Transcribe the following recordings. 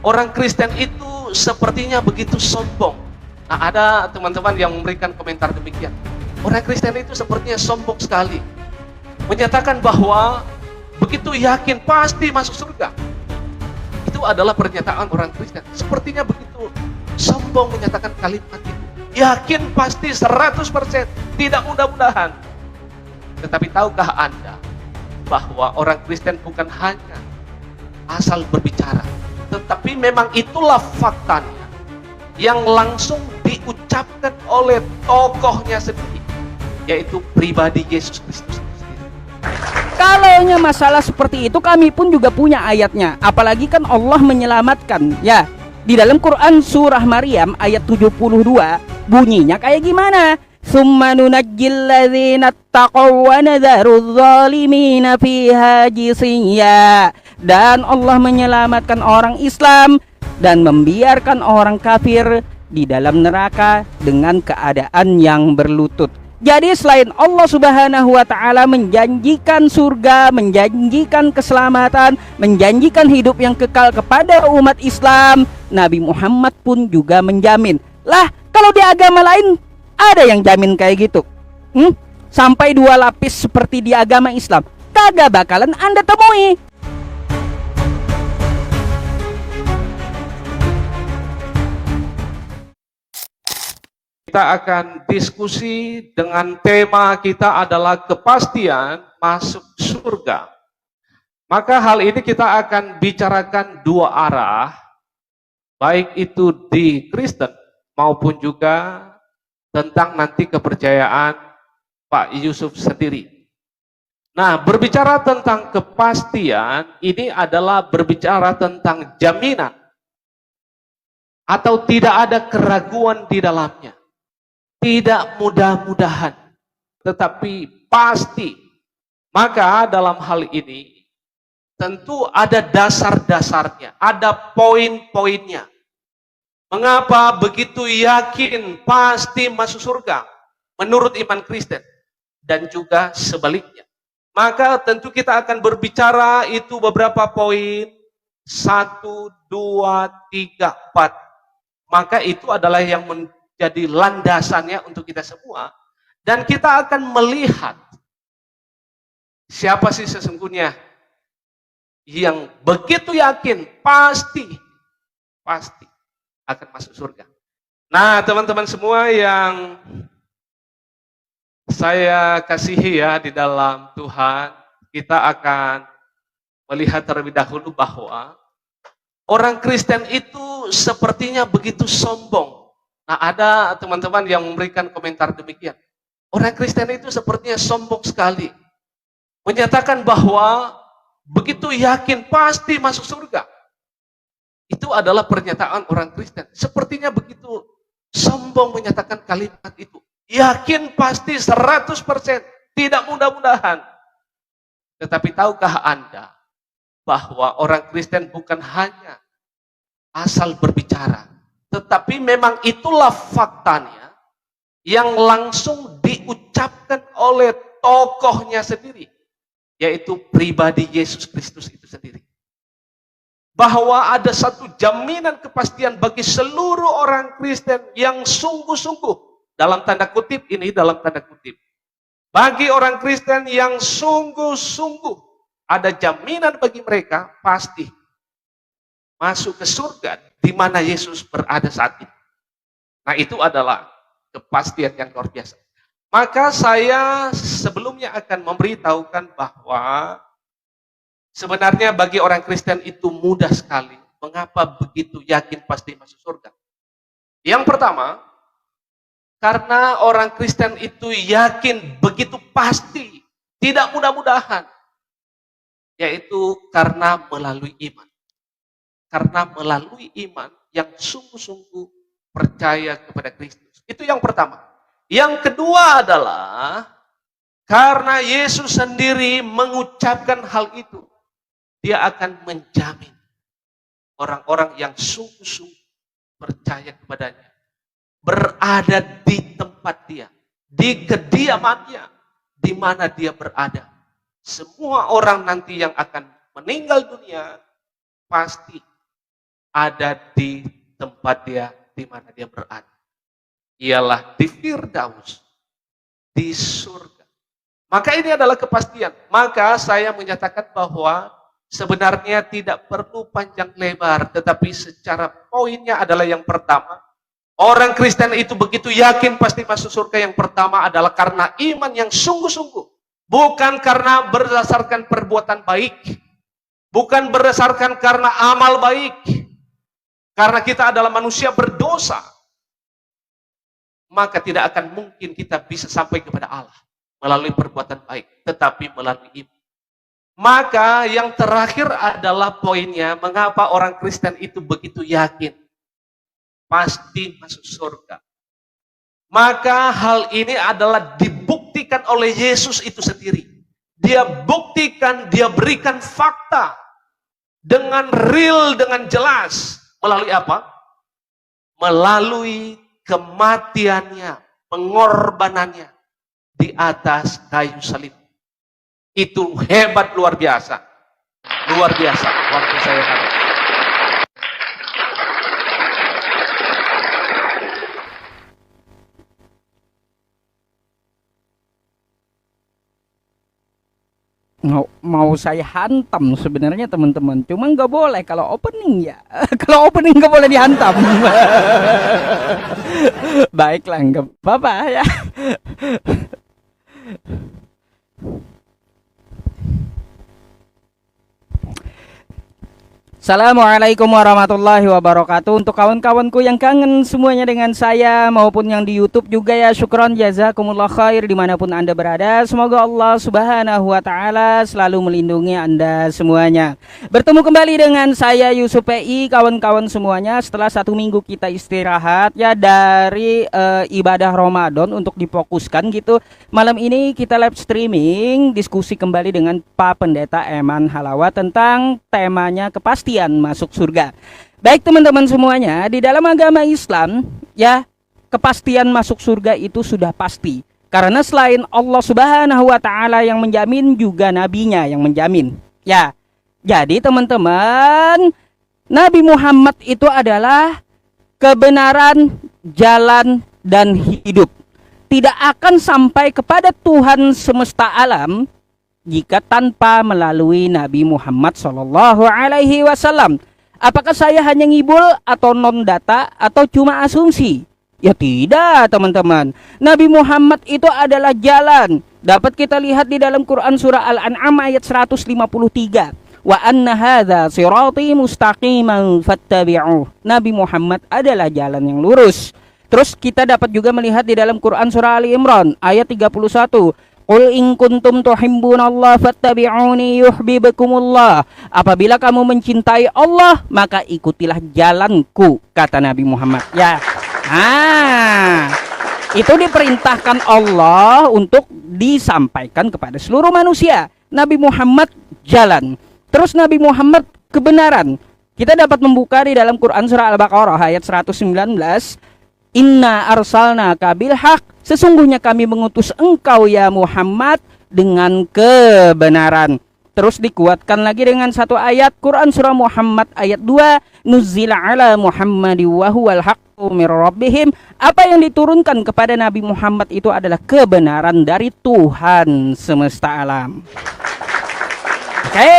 Orang Kristen itu sepertinya begitu sombong. Nah, ada teman-teman yang memberikan komentar demikian. Orang Kristen itu sepertinya sombong sekali. Menyatakan bahwa begitu yakin pasti masuk surga. Itu adalah pernyataan orang Kristen. Sepertinya begitu sombong menyatakan kalimat itu. Yakin pasti 100%, tidak mudah-mudahan. Tetapi tahukah Anda bahwa orang Kristen bukan hanya asal berbicara, tetapi memang itulah faktanya yang langsung diucapkan oleh tokohnya sendiri, yaitu pribadi Yesus Kristus sendiri. Kalaunya masalah seperti itu, kami pun juga punya ayatnya. Apalagi kan Allah menyelamatkan. Ya, di dalam Quran surah Maryam ayat 72 bunyinya kayak gimana? Summa nunajjil ladzina taqaw wa nadharudz zalimina fiha jisiyya. Dan Allah menyelamatkan orang Islam dan membiarkan orang kafir di dalam neraka dengan keadaan yang berlutut. Jadi selain Allah Subhanahu wa taala menjanjikan surga, menjanjikan keselamatan, menjanjikan hidup yang kekal kepada umat Islam, Nabi Muhammad pun juga menjamin. Lah, kalau di agama lain ada yang jamin kayak gitu? Sampai 2 lapis seperti di agama Islam kagak bakalan Anda temui. Kita akan diskusi dengan tema kita adalah kepastian masuk surga. Maka hal ini kita akan bicarakan 2 arah, baik itu di Kristen maupun juga tentang nanti kepercayaan Pak Yusuf sendiri. Nah, berbicara tentang kepastian, ini adalah berbicara tentang jaminan atau tidak ada keraguan di dalamnya. Tidak mudah-mudahan, tetapi pasti. Maka dalam hal ini tentu ada dasar-dasarnya, ada poin-poinnya. Mengapa begitu yakin pasti masuk surga menurut iman Kristen dan juga sebaliknya. Maka tentu kita akan berbicara itu beberapa poin, 1, 2, 3, 4. Maka itu adalah yang jadi landasannya untuk kita semua. Dan kita akan melihat siapa sih sesungguhnya yang begitu yakin pasti akan masuk surga. Nah, teman-teman semua yang saya kasihi ya di dalam Tuhan, kita akan melihat terlebih dahulu bahwa orang Kristen itu sepertinya begitu sombong. Nah, ada teman-teman yang memberikan komentar demikian. Orang Kristen itu sepertinya sombong sekali. Menyatakan bahwa begitu yakin pasti masuk surga. Itu adalah pernyataan orang Kristen. Sepertinya begitu sombong menyatakan kalimat itu. Yakin pasti 100%, tidak mudah-mudahan. Tetapi tahukah Anda bahwa orang Kristen bukan hanya asal berbicara, tetapi memang itulah faktanya yang langsung diucapkan oleh tokohnya sendiri, yaitu pribadi Yesus Kristus itu sendiri. Bahwa ada satu jaminan kepastian bagi seluruh orang Kristen yang sungguh-sungguh, dalam tanda kutip ini, dalam tanda kutip. Bagi orang Kristen yang sungguh-sungguh, ada jaminan bagi mereka pasti masuk ke surga di mana Yesus berada saat ini. Nah, itu adalah kepastian yang luar biasa. Maka saya sebelumnya akan memberitahukan bahwa sebenarnya bagi orang Kristen itu mudah sekali. Mengapa begitu yakin pasti masuk surga? Yang pertama, karena orang Kristen itu yakin begitu pasti, tidak mudah-mudahan. Yaitu karena melalui iman. Karena melalui iman yang sungguh-sungguh percaya kepada Kristus. Itu yang pertama. Yang kedua adalah karena Yesus sendiri mengucapkan hal itu. Dia akan menjamin orang-orang yang sungguh-sungguh percaya kepadanya berada di tempat dia, di kediamannya, di mana dia berada. Semua orang nanti yang akan meninggal dunia pasti ada di tempat dia, di mana dia berada. Ialah di Firdaus, di surga. Maka ini adalah kepastian. Maka saya menyatakan bahwa sebenarnya tidak perlu panjang lebar, tetapi secara poinnya adalah yang pertama, orang Kristen itu begitu yakin pasti masuk surga. Yang pertama adalah karena iman yang sungguh-sungguh, bukan karena berdasarkan perbuatan baik, bukan berdasarkan karena amal baik, karena kita adalah manusia berdosa, maka tidak akan mungkin kita bisa sampai kepada Allah melalui perbuatan baik, tetapi melalui iman. Maka yang terakhir adalah poinnya, mengapa orang Kristen itu begitu yakin pasti masuk surga. Maka hal ini adalah dibuktikan oleh Yesus itu sendiri. Dia buktikan, dia berikan fakta dengan real, dengan jelas. Melalui apa? Melalui kematiannya, pengorbanannya di atas kayu salib. Itu hebat, luar biasa. Luar biasa waktu saya hadir. Mau saya hantam sebenarnya teman-teman, cuma nggak boleh kalau opening ya. Kalau opening nggak boleh dihantam. Baiklah, nggak apa-apa ya. Assalamualaikum warahmatullahi wabarakatuh. Untuk kawan-kawanku yang kangen semuanya dengan saya maupun yang di YouTube juga ya, syukron jazakumullah khair dimanapun Anda berada. Semoga Allah subhanahu wa ta'ala selalu melindungi Anda semuanya. Bertemu kembali dengan saya Yusuf PI, kawan-kawan semuanya. Setelah 1 minggu kita istirahat ya dari ibadah Ramadan untuk difokuskan gitu. Malam ini kita live streaming diskusi kembali dengan Pak Pendeta Eman Halawa tentang temanya kepastian masuk surga. Baik teman-teman semuanya, di dalam agama Islam ya, kepastian masuk surga itu sudah pasti. Karena selain Allah Subhanahu wa taala yang menjamin, juga nabinya yang menjamin. Ya. Jadi teman-teman, Nabi Muhammad itu adalah kebenaran, jalan dan hidup. Tidak akan sampai kepada Tuhan semesta alam jika tanpa melalui Nabi Muhammad Sallallahu Alaihi Wasallam. Apakah saya hanya ngibul atau non data atau cuma asumsi? Ya tidak teman-teman. Nabi Muhammad itu adalah jalan. Dapat kita lihat di dalam Quran surah Al-An'am ayat 153. Wa anna hadza sirati mustaqiman fattabi'uh. Nabi Muhammad adalah jalan yang lurus. Terus kita dapat juga melihat di dalam Quran surah Ali Imran ayat 31. Qul in kuntum tuhibbunallaha fattabi'uni yuhibbukumullah. Apabila kamu mencintai Allah, maka ikutilah jalanku, kata Nabi Muhammad. Ya. Itu diperintahkan Allah untuk disampaikan kepada seluruh manusia. Nabi Muhammad jalan. Terus Nabi Muhammad kebenaran. Kita dapat membuka di dalam Quran surah Al-Baqarah ayat 119. Inna arsalnaka bil haq, sesungguhnya kami mengutus engkau ya Muhammad dengan kebenaran. Terus dikuatkan lagi dengan satu ayat Quran surah Muhammad ayat 2, Nuzzila ala Muhammadi wa huwal haqqu mir rabbihim. Apa yang diturunkan kepada Nabi Muhammad itu adalah kebenaran dari Tuhan semesta alam. Oke?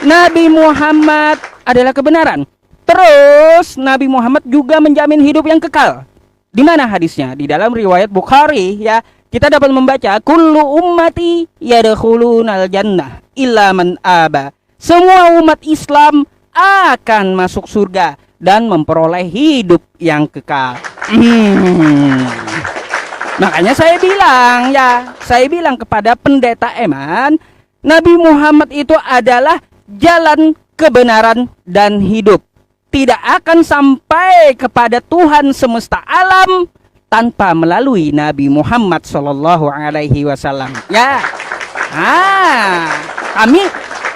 Nabi Muhammad adalah kebenaran. Terus Nabi Muhammad juga menjamin hidup yang kekal. Di mana hadisnya? Di dalam riwayat Bukhari ya. Kita dapat membaca kullu ummati yadkhulunal jannah illa man aba. Semua umat Islam akan masuk surga dan memperoleh hidup yang kekal. Makanya saya bilang kepada Pendeta Eman, Nabi Muhammad itu adalah jalan kebenaran dan hidup. Tidak akan sampai kepada Tuhan semesta alam tanpa melalui Nabi Muhammad Sallallahu Alaihi Wasallam. Ya, kami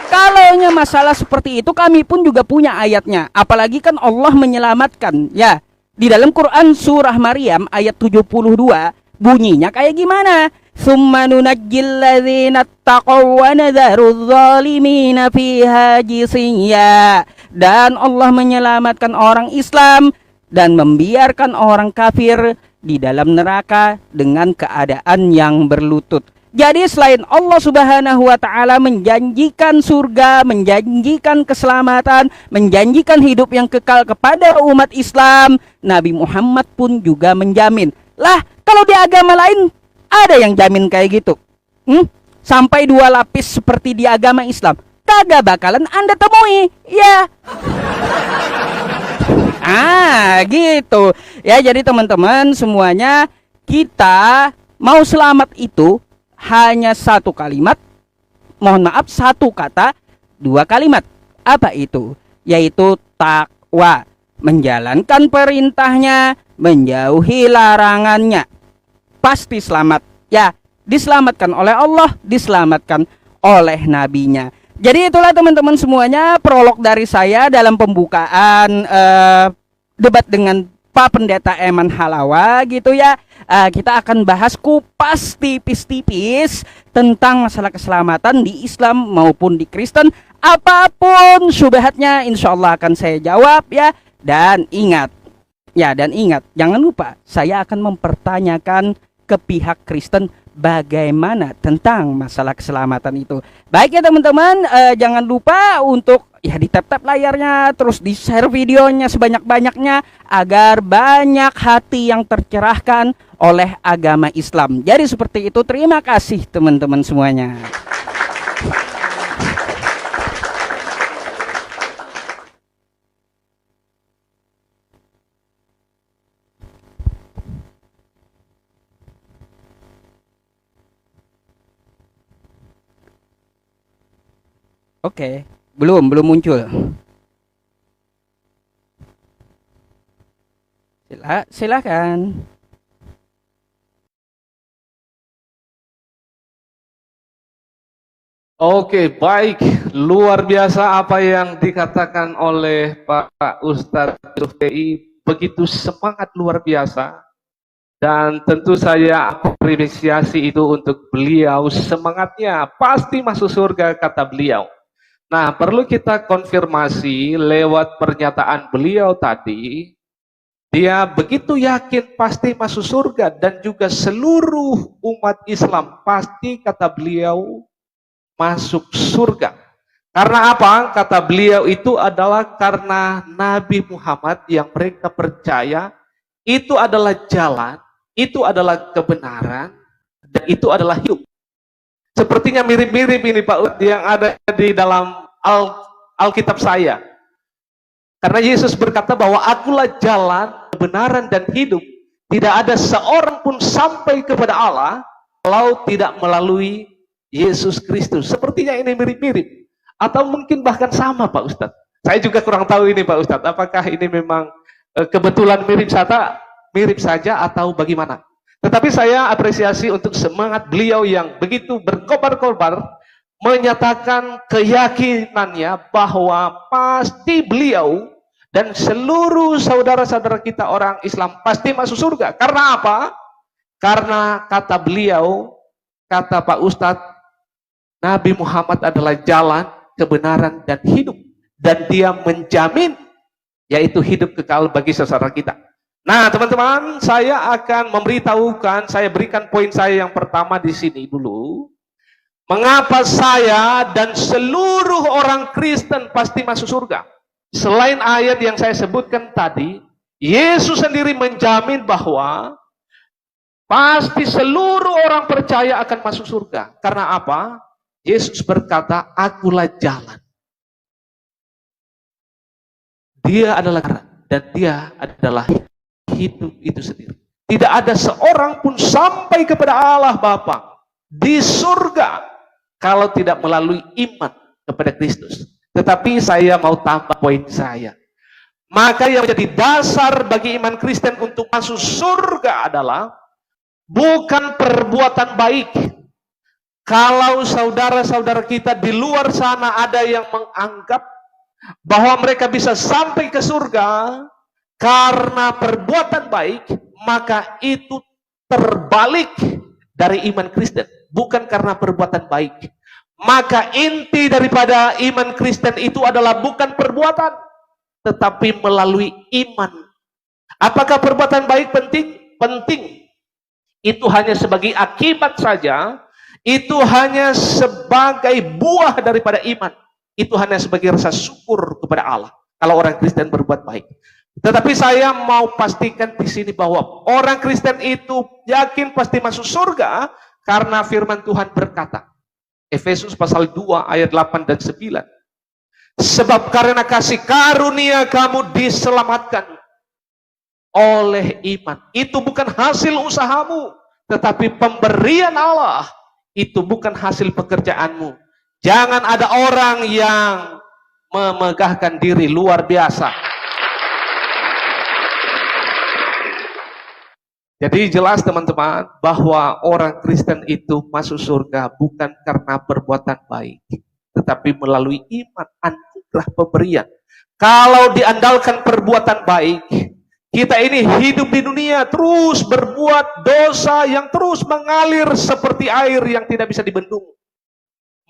kalaunya masalah seperti itu kami pun juga punya ayatnya. Apalagi kan Allah menyelamatkan. Ya, di dalam Quran surah Maryam ayat 72 bunyinya kayak gimana? Tsumma nunajjil ladzina taqaw wa nadharu adh-dhalimina fiha jisiyya. dan Allah menyelamatkan orang Islam dan membiarkan orang kafir di dalam neraka dengan keadaan yang berlutut. Jadi selain Allah Subhanahu wa taala menjanjikan surga, menjanjikan keselamatan, menjanjikan hidup yang kekal kepada umat Islam, Nabi Muhammad pun juga menjamin. Lah, kalau di agama lain ada yang jamin kayak gitu? Sampai 2 lapis seperti di agama Islam kagak bakalan Anda temui. Ya. Gitu. Ya, jadi teman-teman semuanya, kita mau selamat itu hanya 1 kalimat, mohon maaf 1 kata, 2 kalimat. Apa itu? Yaitu takwa, menjalankan perintahnya, menjauhi larangannya. Pasti selamat. Ya, diselamatkan oleh Allah, diselamatkan oleh nabinya. Jadi itulah teman-teman semuanya prolog dari saya dalam pembukaan debat dengan Pak Pendeta Eman Halawa gitu ya. Kita akan bahas kupas tipis-tipis tentang masalah keselamatan di Islam maupun di Kristen. Apapun syubhatnya insya Allah akan saya jawab ya. Dan ingat, jangan lupa saya akan mempertanyakan ke pihak Kristen bagaimana tentang masalah keselamatan itu. Baik ya teman-teman, jangan lupa untuk ya di tap-tap layarnya, terus di share videonya sebanyak-banyaknya agar banyak hati yang tercerahkan oleh agama Islam. Jadi seperti itu, terima kasih teman-teman semuanya. Oke, belum muncul. Silakan. Oke, baik. Luar biasa apa yang dikatakan oleh Pak Ustadz Rufai. Begitu semangat luar biasa. Dan tentu saya apresiasi itu untuk beliau. Semangatnya pasti masuk surga, kata beliau. Nah, perlu kita konfirmasi lewat pernyataan beliau tadi. Dia begitu yakin pasti masuk surga. Dan juga seluruh umat Islam pasti, kata beliau, masuk surga. Karena apa? Kata beliau itu adalah karena Nabi Muhammad yang mereka percaya itu adalah jalan, itu adalah kebenaran, dan itu adalah hidup. Sepertinya mirip-mirip ini Pak Ud yang ada di dalam Alkitab saya. Karena Yesus berkata bahwa akulah jalan, kebenaran, dan hidup. Tidak ada seorang pun sampai kepada Allah kalau tidak melalui Yesus Kristus. Sepertinya ini mirip-mirip. Atau mungkin bahkan sama Pak Ustadz. Saya juga kurang tahu ini Pak Ustadz. Apakah ini memang kebetulan mirip saja atau bagaimana? Tetapi saya apresiasi untuk semangat beliau yang begitu berkobar-kobar menyatakan keyakinannya bahwa pasti beliau dan seluruh saudara-saudara kita orang Islam pasti masuk surga. Karena apa? Karena kata beliau, kata Pak Ustadz, Nabi Muhammad adalah jalan, kebenaran, dan hidup. Dan dia menjamin, yaitu hidup kekal bagi saudara kita. Nah teman-teman, saya akan memberitahukan, saya berikan poin saya yang pertama di sini dulu. Mengapa saya dan seluruh orang Kristen pasti masuk surga? Selain ayat yang saya sebutkan tadi, Yesus sendiri menjamin bahwa pasti seluruh orang percaya akan masuk surga. Karena apa? Yesus berkata, akulah jalan. Dia adalah jalan dan dia adalah hidup itu sendiri. Tidak ada seorang pun sampai kepada Allah Bapa di surga kalau tidak melalui iman kepada Kristus. Tetapi saya mau tambah poin saya. Maka yang menjadi dasar bagi iman Kristen untuk masuk surga adalah bukan perbuatan baik. Kalau saudara-saudara kita di luar sana ada yang menganggap bahwa mereka bisa sampai ke surga karena perbuatan baik, maka itu terbalik dari iman Kristen. Bukan karena perbuatan baik, Maka inti daripada iman Kristen itu adalah bukan perbuatan, tetapi melalui iman. Apakah perbuatan baik penting? Penting. Itu hanya sebagai akibat saja, itu hanya sebagai buah daripada iman. Itu hanya sebagai rasa syukur kepada Allah kalau orang Kristen berbuat baik. Tetapi saya mau pastikan di sini bahwa orang Kristen itu yakin pasti masuk surga karena firman Tuhan berkata, Efesus pasal 2 ayat 8 dan 9. Sebab karena kasih karunia kamu diselamatkan oleh iman. Itu bukan hasil usahamu, tetapi pemberian Allah. Itu bukan hasil pekerjaanmu. Jangan ada orang yang memegahkan diri luar biasa. Jadi jelas teman-teman bahwa orang Kristen itu masuk surga bukan karena perbuatan baik, tetapi melalui iman, anugerah pemberian. Kalau diandalkan perbuatan baik, kita ini hidup di dunia terus berbuat dosa yang terus mengalir seperti air yang tidak bisa dibendung.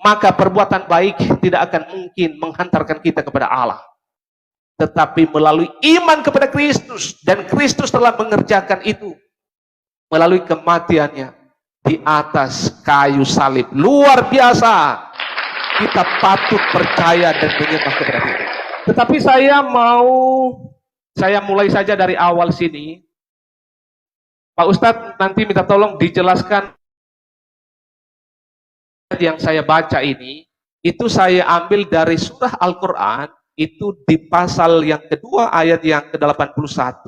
Maka perbuatan baik tidak akan mungkin menghantarkan kita kepada Allah. Tetapi melalui iman kepada Kristus, dan Kristus telah mengerjakan itu melalui kematiannya di atas kayu salib. Luar biasa. Kita patut percaya dan menyembah kepada Dia. Tetapi saya mulai saja dari awal sini. Pak Ustadz nanti minta tolong dijelaskan yang saya baca ini. Itu saya ambil dari surah Al-Quran. Itu di pasal yang kedua ayat yang ke-81.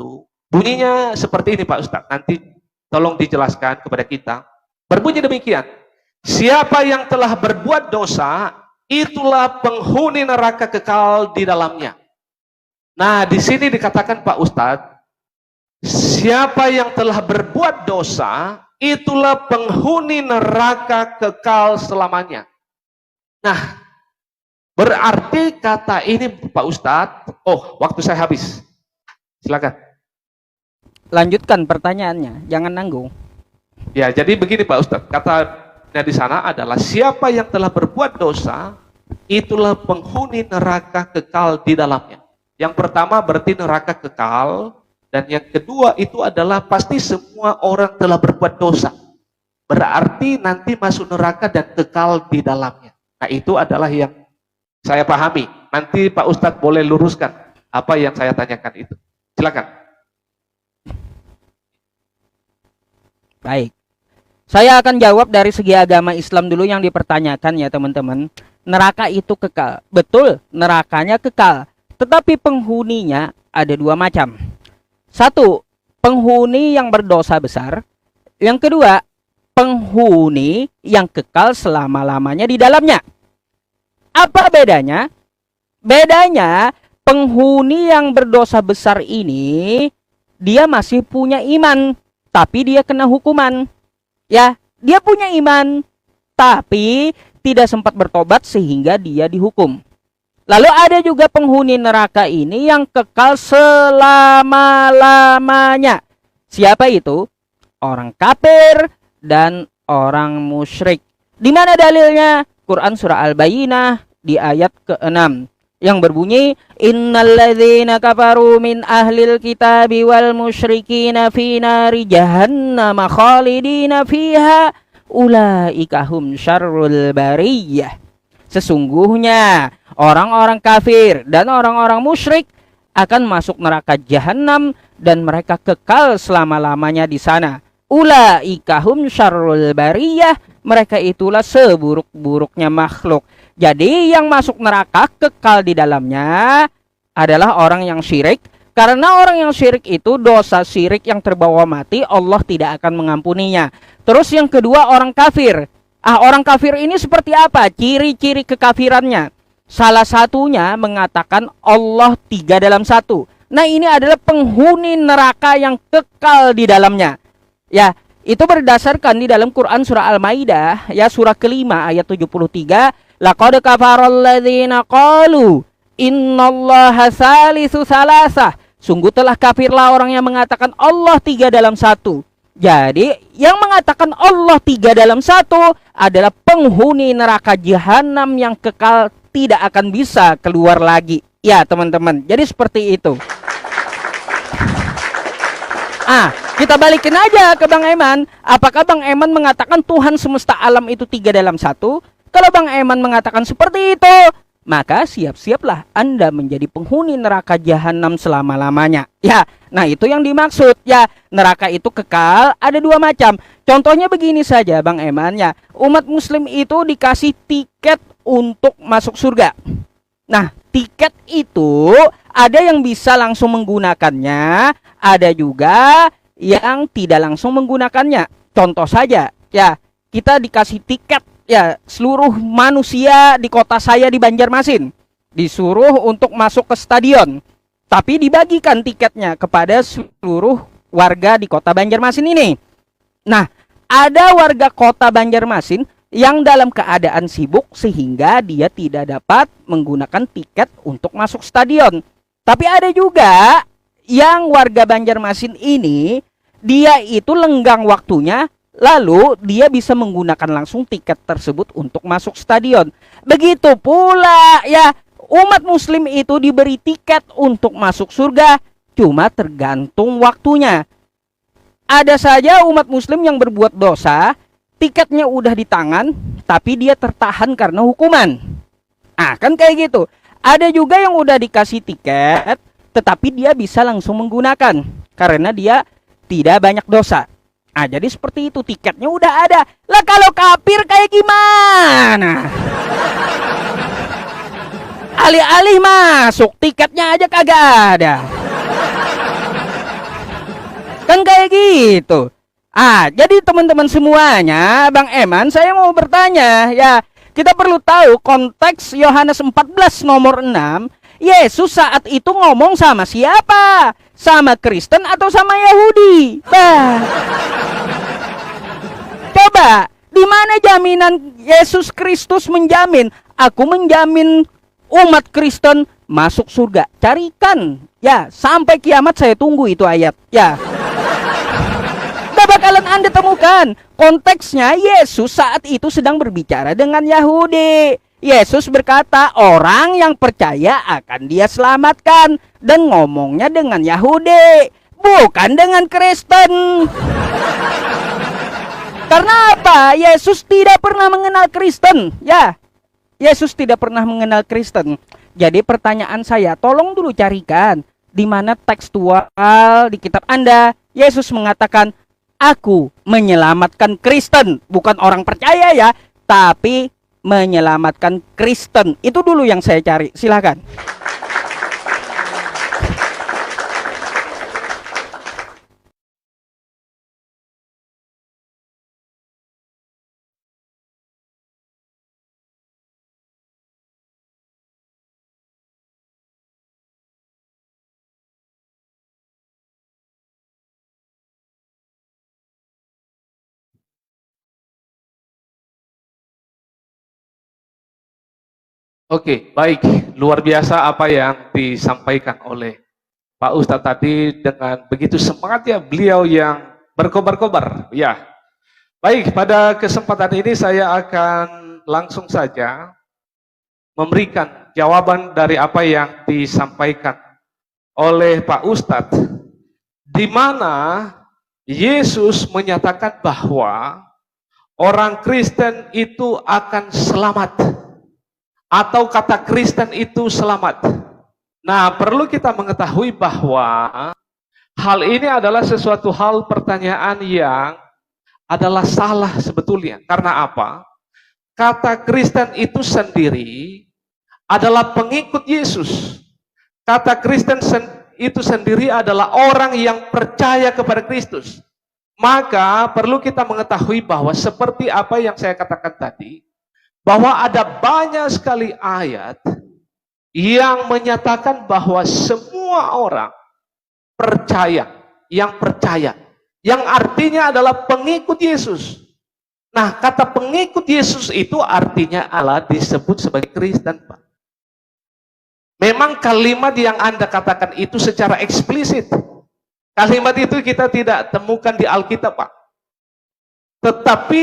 Bunyinya seperti ini Pak Ustadz. Nanti tolong dijelaskan kepada kita. Berbunyi demikian. Siapa yang telah berbuat dosa, itulah penghuni neraka kekal di dalamnya. Nah, di sini dikatakan Pak Ustadz, siapa yang telah berbuat dosa, itulah penghuni neraka kekal selamanya. Nah, berarti kata ini Pak Ustadz, waktu saya habis. Silakan. Lanjutkan pertanyaannya, jangan nanggung. Ya, jadi begini Pak Ustadz, katanya di sana adalah siapa yang telah berbuat dosa, itulah penghuni neraka kekal di dalamnya. Yang pertama berarti neraka kekal, dan yang kedua itu adalah pasti semua orang telah berbuat dosa. Berarti nanti masuk neraka dan kekal di dalamnya. Nah, itu adalah yang saya pahami. Nanti Pak Ustadz boleh luruskan apa yang saya tanyakan itu. Silakan. Baik, saya akan jawab dari segi agama Islam dulu yang dipertanyakan ya teman-teman. Neraka itu kekal, betul, nerakanya kekal. Tetapi penghuninya ada dua macam. Satu, penghuni yang berdosa besar. Yang kedua, penghuni yang kekal selama-lamanya di dalamnya. Apa bedanya? Bedanya, penghuni yang berdosa besar ini, dia masih punya iman, tapi dia kena hukuman. Ya, dia punya iman, tapi tidak sempat bertobat sehingga dia dihukum. Lalu ada juga penghuni neraka ini yang kekal selama-lamanya. Siapa itu? Orang kafir dan orang musyrik. Di mana dalilnya? Quran surah Al-Bayyinah di ayat ke-6. Yang berbunyi, innalladzina kafaru min ahlil kitabi wal musyrikina fi nari jahannam khalidina fiha ulaika hum syarrul bariyah. Sesungguhnya orang-orang kafir dan orang-orang musyrik akan masuk neraka jahanam dan mereka kekal selama-lamanya di sana. Ulaika hum syarrul bariyah, mereka itulah seburuk-buruknya makhluk. Jadi yang masuk neraka kekal di dalamnya adalah orang yang syirik. Karena orang yang syirik itu dosa syirik yang terbawa mati, Allah tidak akan mengampuninya. Terus yang kedua orang kafir. Orang kafir ini seperti apa? Ciri-ciri kekafirannya. Salah satunya mengatakan Allah 3 dalam 1. Nah, ini adalah penghuni neraka yang kekal di dalamnya. Ya, itu berdasarkan di dalam Quran surah Al-Maidah, ya surah kelima ayat 73. Laqad kafaral ladzina qalu innallaha salisu salasah. Sungguh telah kafirlah orang yang mengatakan Allah 3 dalam 1. Jadi yang mengatakan Allah 3 dalam 1 adalah penghuni neraka jahanam yang kekal tidak akan bisa keluar lagi. Ya teman-teman, jadi seperti itu. Kita balikin aja ke Bang Eman. Apakah Bang Eman mengatakan Tuhan semesta alam itu 3 dalam 1? Kalau Bang Eman mengatakan seperti itu, maka siap-siaplah Anda menjadi penghuni neraka jahanam selama-lamanya. Ya, nah itu yang dimaksud. Ya, neraka itu kekal, ada 2 macam. Contohnya begini saja Bang Eman ya. Umat muslim itu dikasih tiket untuk masuk surga. Nah, tiket itu ada yang bisa langsung menggunakannya, ada juga yang tidak langsung menggunakannya. Contoh saja, ya, kita dikasih tiket, ya, seluruh manusia di kota saya di Banjarmasin disuruh untuk masuk ke stadion. Tapi dibagikan tiketnya kepada seluruh warga di kota Banjarmasin ini. Nah, ada warga kota Banjarmasin yang dalam keadaan sibuk sehingga dia tidak dapat menggunakan tiket untuk masuk stadion. Tapi ada juga yang warga Banjarmasin ini, dia itu lenggang waktunya, lalu dia bisa menggunakan langsung tiket tersebut untuk masuk stadion. Begitu pula ya, umat muslim itu diberi tiket untuk masuk surga, cuma tergantung waktunya. Ada saja umat muslim yang berbuat dosa, tiketnya udah di tangan, tapi dia tertahan karena hukuman. Kan kayak gitu. Ada juga yang udah dikasih tiket, tetapi dia bisa langsung menggunakan karena dia tidak banyak dosa. Jadi seperti itu, tiketnya udah ada. Lah kalau kafir kayak gimana? Alih-alih masuk, tiketnya aja kagak ada. Kan kayak gitu. Jadi teman-teman semuanya, Bang Eman, saya mau bertanya, ya, kita perlu tahu konteks Yohanes 14 nomor 6. Yesus saat itu ngomong sama siapa? Sama Kristen atau sama Yahudi? Coba, di mana jaminan Yesus Kristus menjamin? Aku menjamin umat Kristen masuk surga. Carikan, ya, sampai kiamat saya tunggu itu ayat, ya. Bakalan Anda temukan konteksnya. Yesus saat itu sedang berbicara dengan Yahudi. Yesus berkata orang yang percaya akan dia selamatkan, dan ngomongnya dengan Yahudi, bukan dengan Kristen. Karena apa? Yesus tidak pernah mengenal Kristen, ya. Yesus tidak pernah mengenal Kristen. Jadi pertanyaan saya, tolong dulu carikan di mana tekstual di kitab Anda Yesus mengatakan aku menyelamatkan Kristen, bukan orang percaya ya, tapi menyelamatkan Kristen. Itu dulu yang saya cari. Silakan. Oke, baik. Luar biasa apa yang disampaikan oleh Pak Ustadz tadi dengan begitu semangatnya beliau yang berkobar-kobar. Ya, baik. Pada kesempatan ini saya akan langsung saja memberikan jawaban dari apa yang disampaikan oleh Pak Ustadz, di mana Yesus menyatakan bahwa orang Kristen itu akan selamat, atau kata Kristen itu selamat. Nah, perlu kita mengetahui bahwa hal ini adalah sesuatu hal pertanyaan yang adalah salah sebetulnya. Karena apa? Kata Kristen itu sendiri adalah pengikut Yesus. Kata Kristen itu sendiri adalah orang yang percaya kepada Kristus. Maka perlu kita mengetahui bahwa seperti apa yang saya katakan tadi, bahwa ada banyak sekali ayat yang menyatakan bahwa semua orang percaya, yang artinya adalah pengikut Yesus. Nah, kata pengikut Yesus itu artinya adalah disebut sebagai Kristen, Pak. Memang kalimat yang Anda katakan itu secara eksplisit, Kalimat itu kita tidak temukan di Alkitab, Pak. Tetapi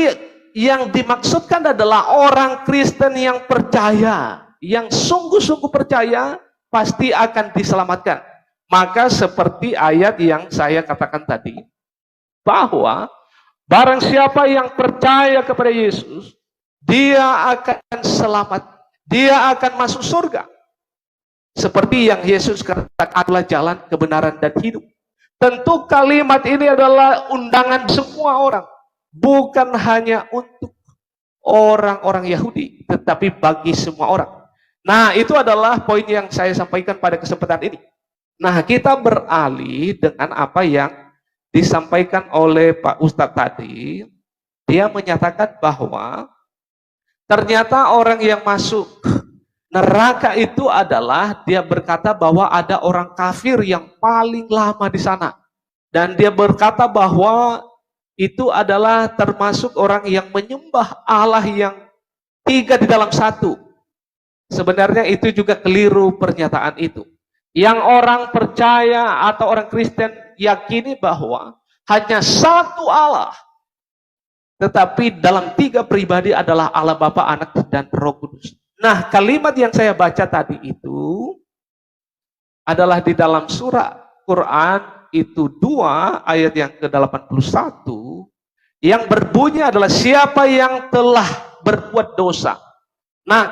yang dimaksudkan adalah orang Kristen yang percaya, yang sungguh-sungguh percaya, pasti akan diselamatkan. Maka seperti ayat yang saya katakan tadi, bahwa barang siapa yang percaya kepada Yesus, dia akan selamat, dia akan masuk surga. Seperti yang Yesus katakan, adalah jalan, kebenaran, dan hidup. Tentu kalimat ini adalah undangan semua orang, bukan hanya untuk orang-orang Yahudi, tetapi bagi semua orang. Nah, itu adalah poin yang saya sampaikan pada kesempatan ini. Nah, kita beralih dengan apa yang disampaikan oleh Pak Ustadz tadi. Dia menyatakan bahwa ternyata orang yang masuk neraka itu adalah, dia berkata bahwa ada orang kafir yang paling lama di sana. Dan dia berkata bahwa itu adalah termasuk orang yang menyembah Allah yang tiga di dalam satu. Sebenarnya itu juga keliru pernyataan itu. Yang orang percaya atau orang Kristen yakini bahwa hanya satu Allah. Tetapi dalam tiga pribadi adalah Allah Bapa, Anak, dan Roh Kudus. Nah, kalimat yang saya baca tadi itu adalah di dalam surah Quran itu 2 ayat yang ke-81 yang berbunyi adalah siapa yang telah berbuat dosa. Nah,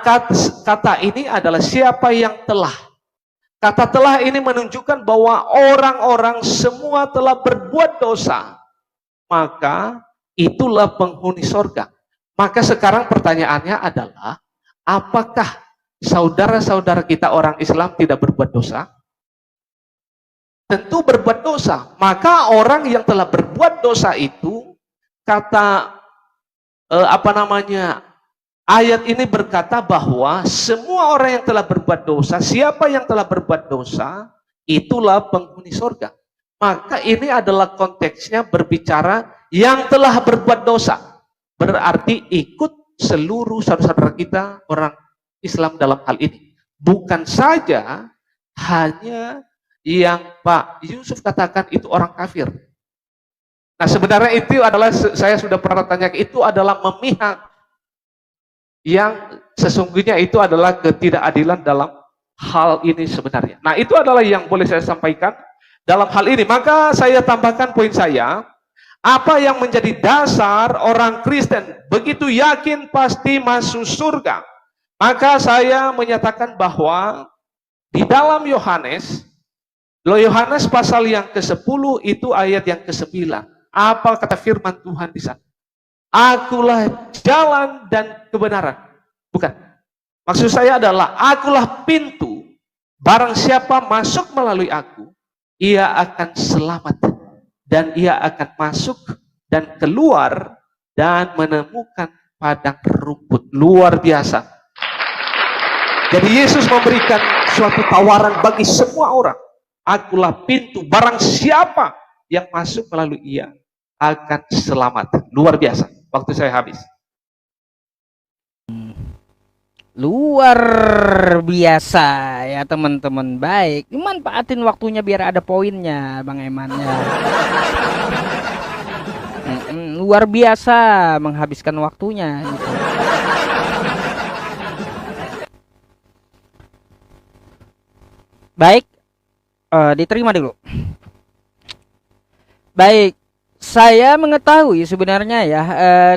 kata ini adalah siapa yang telah. Kata telah ini menunjukkan bahwa orang-orang semua telah berbuat dosa. Maka itulah penghuni sorga. Maka sekarang pertanyaannya adalah, apakah saudara-saudara kita orang Islam tidak berbuat dosa? Tentu berbuat dosa. Maka orang yang telah berbuat dosa itu, kata ayat ini berkata bahwa semua orang yang telah berbuat dosa, siapa yang telah berbuat dosa, itulah penghuni sorga. Maka ini adalah konteksnya berbicara yang telah berbuat dosa. Berarti ikut seluruh saudara-saudara kita orang Islam dalam hal ini. Bukan saja hanya yang Pak Yusuf katakan itu orang kafir. Nah, sebenarnya itu adalah, saya sudah pernah tanya, itu adalah memihak. Yang sesungguhnya itu adalah ketidakadilan dalam hal ini sebenarnya. Nah, itu adalah yang boleh saya sampaikan dalam hal ini. Maka saya tambahkan poin saya, apa yang menjadi dasar orang Kristen begitu yakin pasti masuk surga. Maka saya menyatakan bahwa di dalam Yohanes pasal yang ke-10 itu ayat yang ke-9. Apa kata firman Tuhan di sana? Akulah jalan dan kebenaran. Bukan. Maksud saya adalah akulah pintu. Barang siapa masuk melalui aku, ia akan selamat. Dan ia akan masuk dan keluar dan menemukan padang rumput. Luar biasa. Jadi Yesus memberikan suatu tawaran bagi semua orang. Akulah pintu, barang siapa yang masuk melalui ia akan selamat. Luar biasa. Waktu saya habis. Luar biasa ya teman-teman. Baik, manfaatin waktunya biar ada poinnya Bang Eman ya. Luar biasa menghabiskan waktunya gitu. Baik, diterima dulu. Baik, saya mengetahui sebenarnya ya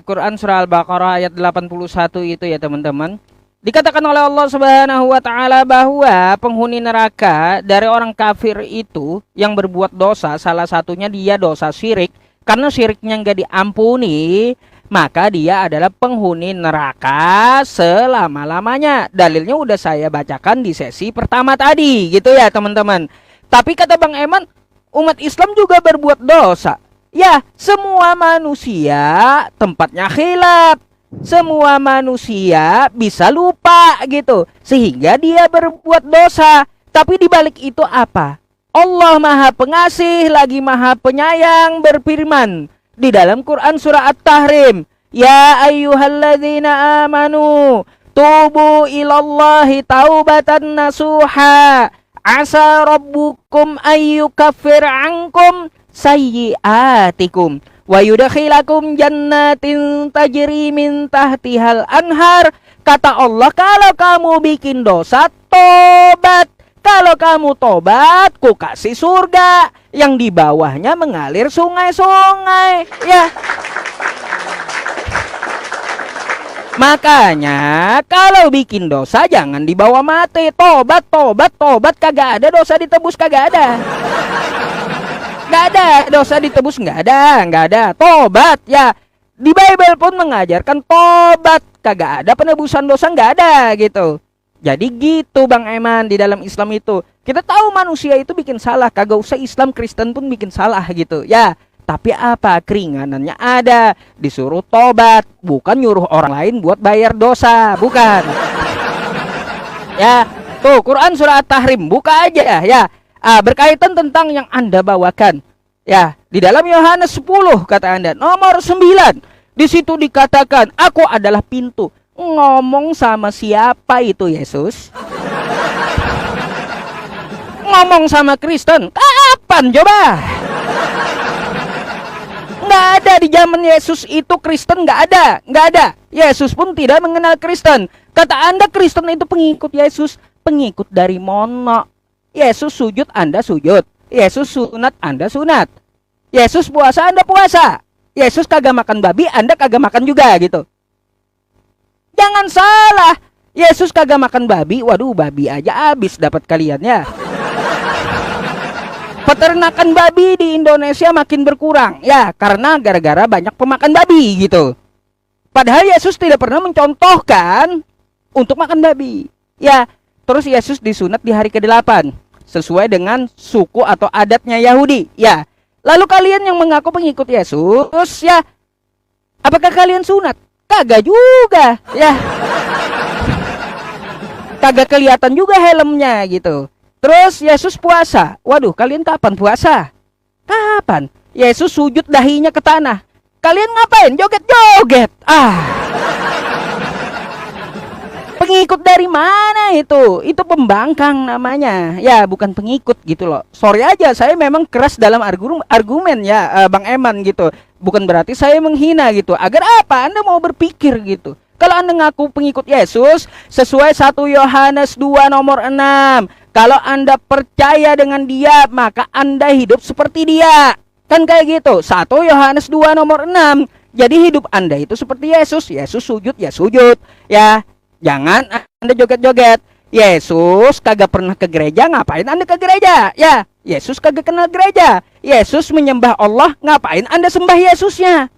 Quran surah Al-Baqarah ayat 81 itu ya teman-teman. Dikatakan oleh Allah Subhanahu wa taala bahwa penghuni neraka dari orang kafir itu yang berbuat dosa, salah satunya dia dosa syirik. Karena syiriknya enggak diampuni, maka dia adalah penghuni neraka selama-lamanya. Dalilnya udah saya bacakan di sesi pertama tadi gitu ya teman-teman. Tapi kata Bang Eman, umat Islam juga berbuat dosa. Ya, semua manusia tempatnya khilaf. Semua manusia bisa lupa gitu, sehingga dia berbuat dosa. Tapi dibalik itu apa? Allah Maha Pengasih lagi Maha Penyayang berfirman di dalam Quran surah At-Tahrim, ya ayyuhalladzina amanu tubu ilallahi taubatan nasuha asa rabbukum ayyukaffir ankum sayyiatikum wa yudkhilakum jannatin tajri min tahtihal anhar. Kata Allah, kalau kamu bikin dosa, tobat. Kalau kamu tobat, ku kasih surga yang di bawahnya mengalir sungai-sungai. Ya. Makanya kalau bikin dosa jangan dibawa mati. Tobat, tobat, tobat. Kagak ada dosa ditebus, kagak ada. Nggak ada dosa ditebus, nggak ada. Tobat, ya. Di Bible pun mengajarkan tobat. Kagak ada penebusan dosa, nggak ada gitu. Jadi gitu Bang Eman, di dalam Islam itu kita tahu manusia itu bikin salah. Kagak usah Islam, Kristen pun bikin salah gitu. Ya, tapi apa? Keringanannya ada. Disuruh tobat, bukan nyuruh orang lain buat bayar dosa, bukan. Ya, tuh Quran surah At-Tahrim, buka aja ya. Berkaitan tentang yang Anda bawakan. Ya, di dalam Yohanes 10 kata Anda, nomor 9. Di situ dikatakan, aku adalah pintu. Ngomong sama siapa itu Yesus? Ngomong sama Kristen. Kapan coba? Nggak ada di zaman Yesus itu Kristen, nggak ada. Yesus pun tidak mengenal Kristen. Kata Anda Kristen itu pengikut Yesus, pengikut dari mono. Yesus sujud, Anda sujud. Yesus sunat, Anda sunat. Yesus puasa, Anda puasa. Yesus kagak makan babi, Anda kagak makan juga gitu. Jangan salah, Yesus kagak makan babi. Waduh, babi aja habis dapat kalian ya. Peternakan babi di Indonesia makin berkurang. Ya, karena gara-gara banyak pemakan babi gitu. Padahal Yesus tidak pernah mencontohkan untuk makan babi. Ya, terus Yesus disunat di hari ke-8 sesuai dengan suku atau adatnya Yahudi. Ya, lalu kalian yang mengaku pengikut Yesus, ya, apakah kalian sunat? Kagak juga, ya. Kagak kelihatan juga helmnya gitu. Terus Yesus puasa. Waduh, kalian kapan puasa? Kapan? Yesus sujud dahinya ke tanah. Kalian ngapain? Joget-joget. Pengikut dari mana itu? Itu pembangkang namanya. Ya, bukan pengikut gitu loh. Sorry aja, saya memang keras dalam argumen ya, Bang Eman gitu. Bukan berarti saya menghina gitu. Agar apa? Anda mau berpikir gitu. Kalau Anda ngaku pengikut Yesus, sesuai 1 Yohanes 2 nomor 6. Kalau Anda percaya dengan dia, maka Anda hidup seperti dia. Kan kayak gitu. 1 Yohanes 2 nomor 6. Jadi hidup Anda itu seperti Yesus. Yesus sujud, ya sujud. Ya, jangan Anda joget-joget. Yesus kagak pernah ke gereja, ngapain Anda ke gereja? Ya, Yesus kagak kenal gereja. Yesus menyembah Allah, ngapain Anda sembah Yesusnya?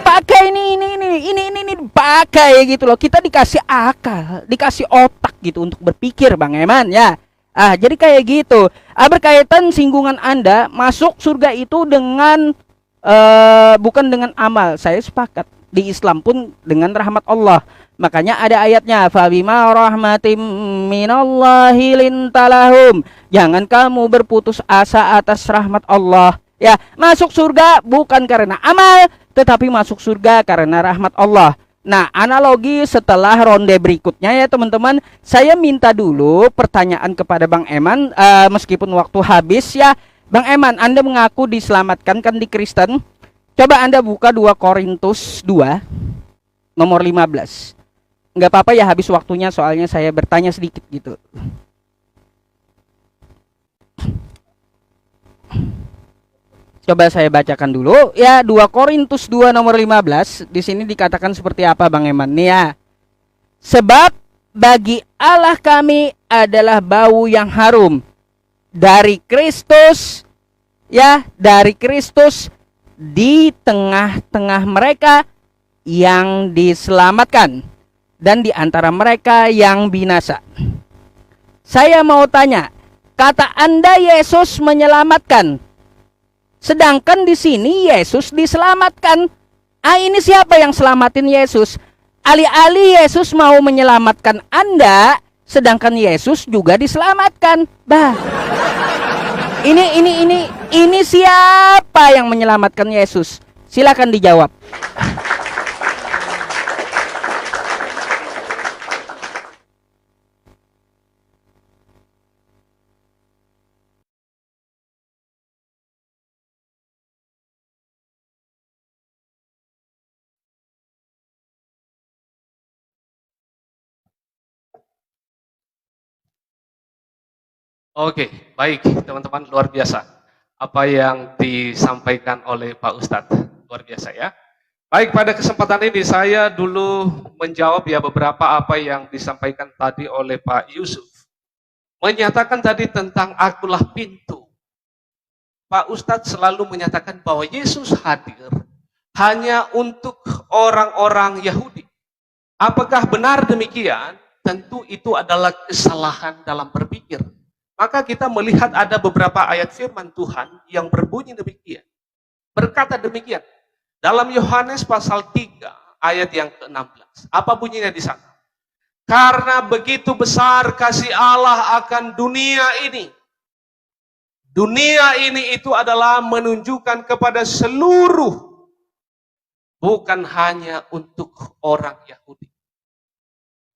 Pakai ini pakai gitu loh. Kita dikasih akal, dikasih otak gitu untuk berpikir, Bang Eman ya. Jadi kayak gitu. Berkaitan singgungan Anda masuk surga itu dengan bukan dengan amal. Saya sepakat. Di Islam pun dengan rahmat Allah. Makanya ada ayatnya, fabima rahmatim minallahi lintalahum. Jangan kamu berputus asa atas rahmat Allah. Ya, masuk surga bukan karena amal, tetapi masuk surga karena rahmat Allah. Nah, analogi setelah ronde berikutnya ya teman-teman, saya minta dulu pertanyaan kepada Bang Eman, meskipun waktu habis ya. Bang Eman, Anda mengaku diselamatkan kan di Kristen? Coba Anda buka 2 Korintus 2 nomor 15. Nggak apa-apa ya habis waktunya, soalnya saya bertanya sedikit gitu. Coba saya bacakan dulu ya, 2 Korintus 2 nomor 15. Di sini dikatakan seperti apa Bang Eman nih ya. Sebab bagi Allah kami adalah bau yang harum dari Kristus, ya, dari Kristus di tengah-tengah mereka yang diselamatkan dan di antara mereka yang binasa. Saya mau tanya, kata Anda Yesus menyelamatkan, sedangkan di sini Yesus diselamatkan. Ini siapa yang selamatin Yesus? Alih-alih Yesus mau menyelamatkan Anda, sedangkan Yesus juga diselamatkan. Ini siapa yang menyelamatkan Yesus? Silakan dijawab. Oke, baik teman-teman, luar biasa. Apa yang disampaikan oleh Pak Ustadz, luar biasa ya. Baik, pada kesempatan ini saya dulu menjawab ya beberapa apa yang disampaikan tadi oleh Pak Yusuf. Menyatakan tadi tentang akulah pintu. Pak Ustadz selalu menyatakan bahwa Yesus hadir hanya untuk orang-orang Yahudi. Apakah benar demikian? Tentu itu adalah kesalahan dalam berpikir. Maka kita melihat ada beberapa ayat firman Tuhan yang berbunyi demikian. Berkata demikian. Dalam Yohanes pasal 3 ayat yang ke-16. Apa bunyinya di sana? Karena begitu besar kasih Allah akan dunia ini. Dunia ini itu adalah menunjukkan kepada seluruh, bukan hanya untuk orang Yahudi.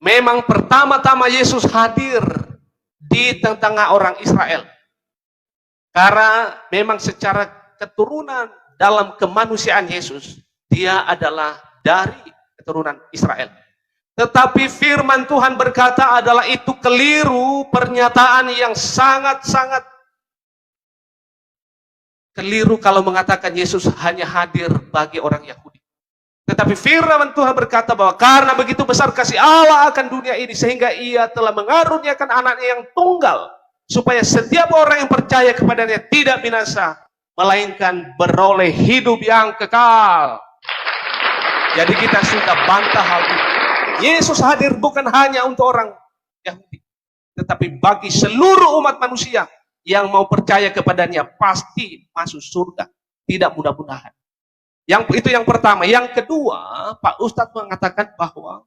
Memang pertama-tama Yesus hadir di tengah orang Israel. Karena memang secara keturunan dalam kemanusiaan Yesus, dia adalah dari keturunan Israel. Tetapi firman Tuhan berkata adalah itu keliru, pernyataan yang sangat-sangat keliru kalau mengatakan Yesus hanya hadir bagi orang Yahudi. Tetapi firman Tuhan berkata bahwa karena begitu besar kasih Allah akan dunia ini sehingga ia telah mengaruniakan anaknya yang tunggal supaya setiap orang yang percaya kepadanya tidak binasa melainkan beroleh hidup yang kekal. Jadi kita sudah bantah hal ini. Yesus hadir bukan hanya untuk orang Yahudi, tetapi bagi seluruh umat manusia yang mau percaya kepadanya pasti masuk surga, tidak mudah-mudahan. Itu yang pertama. Yang kedua, Pak Ustadz mengatakan bahwa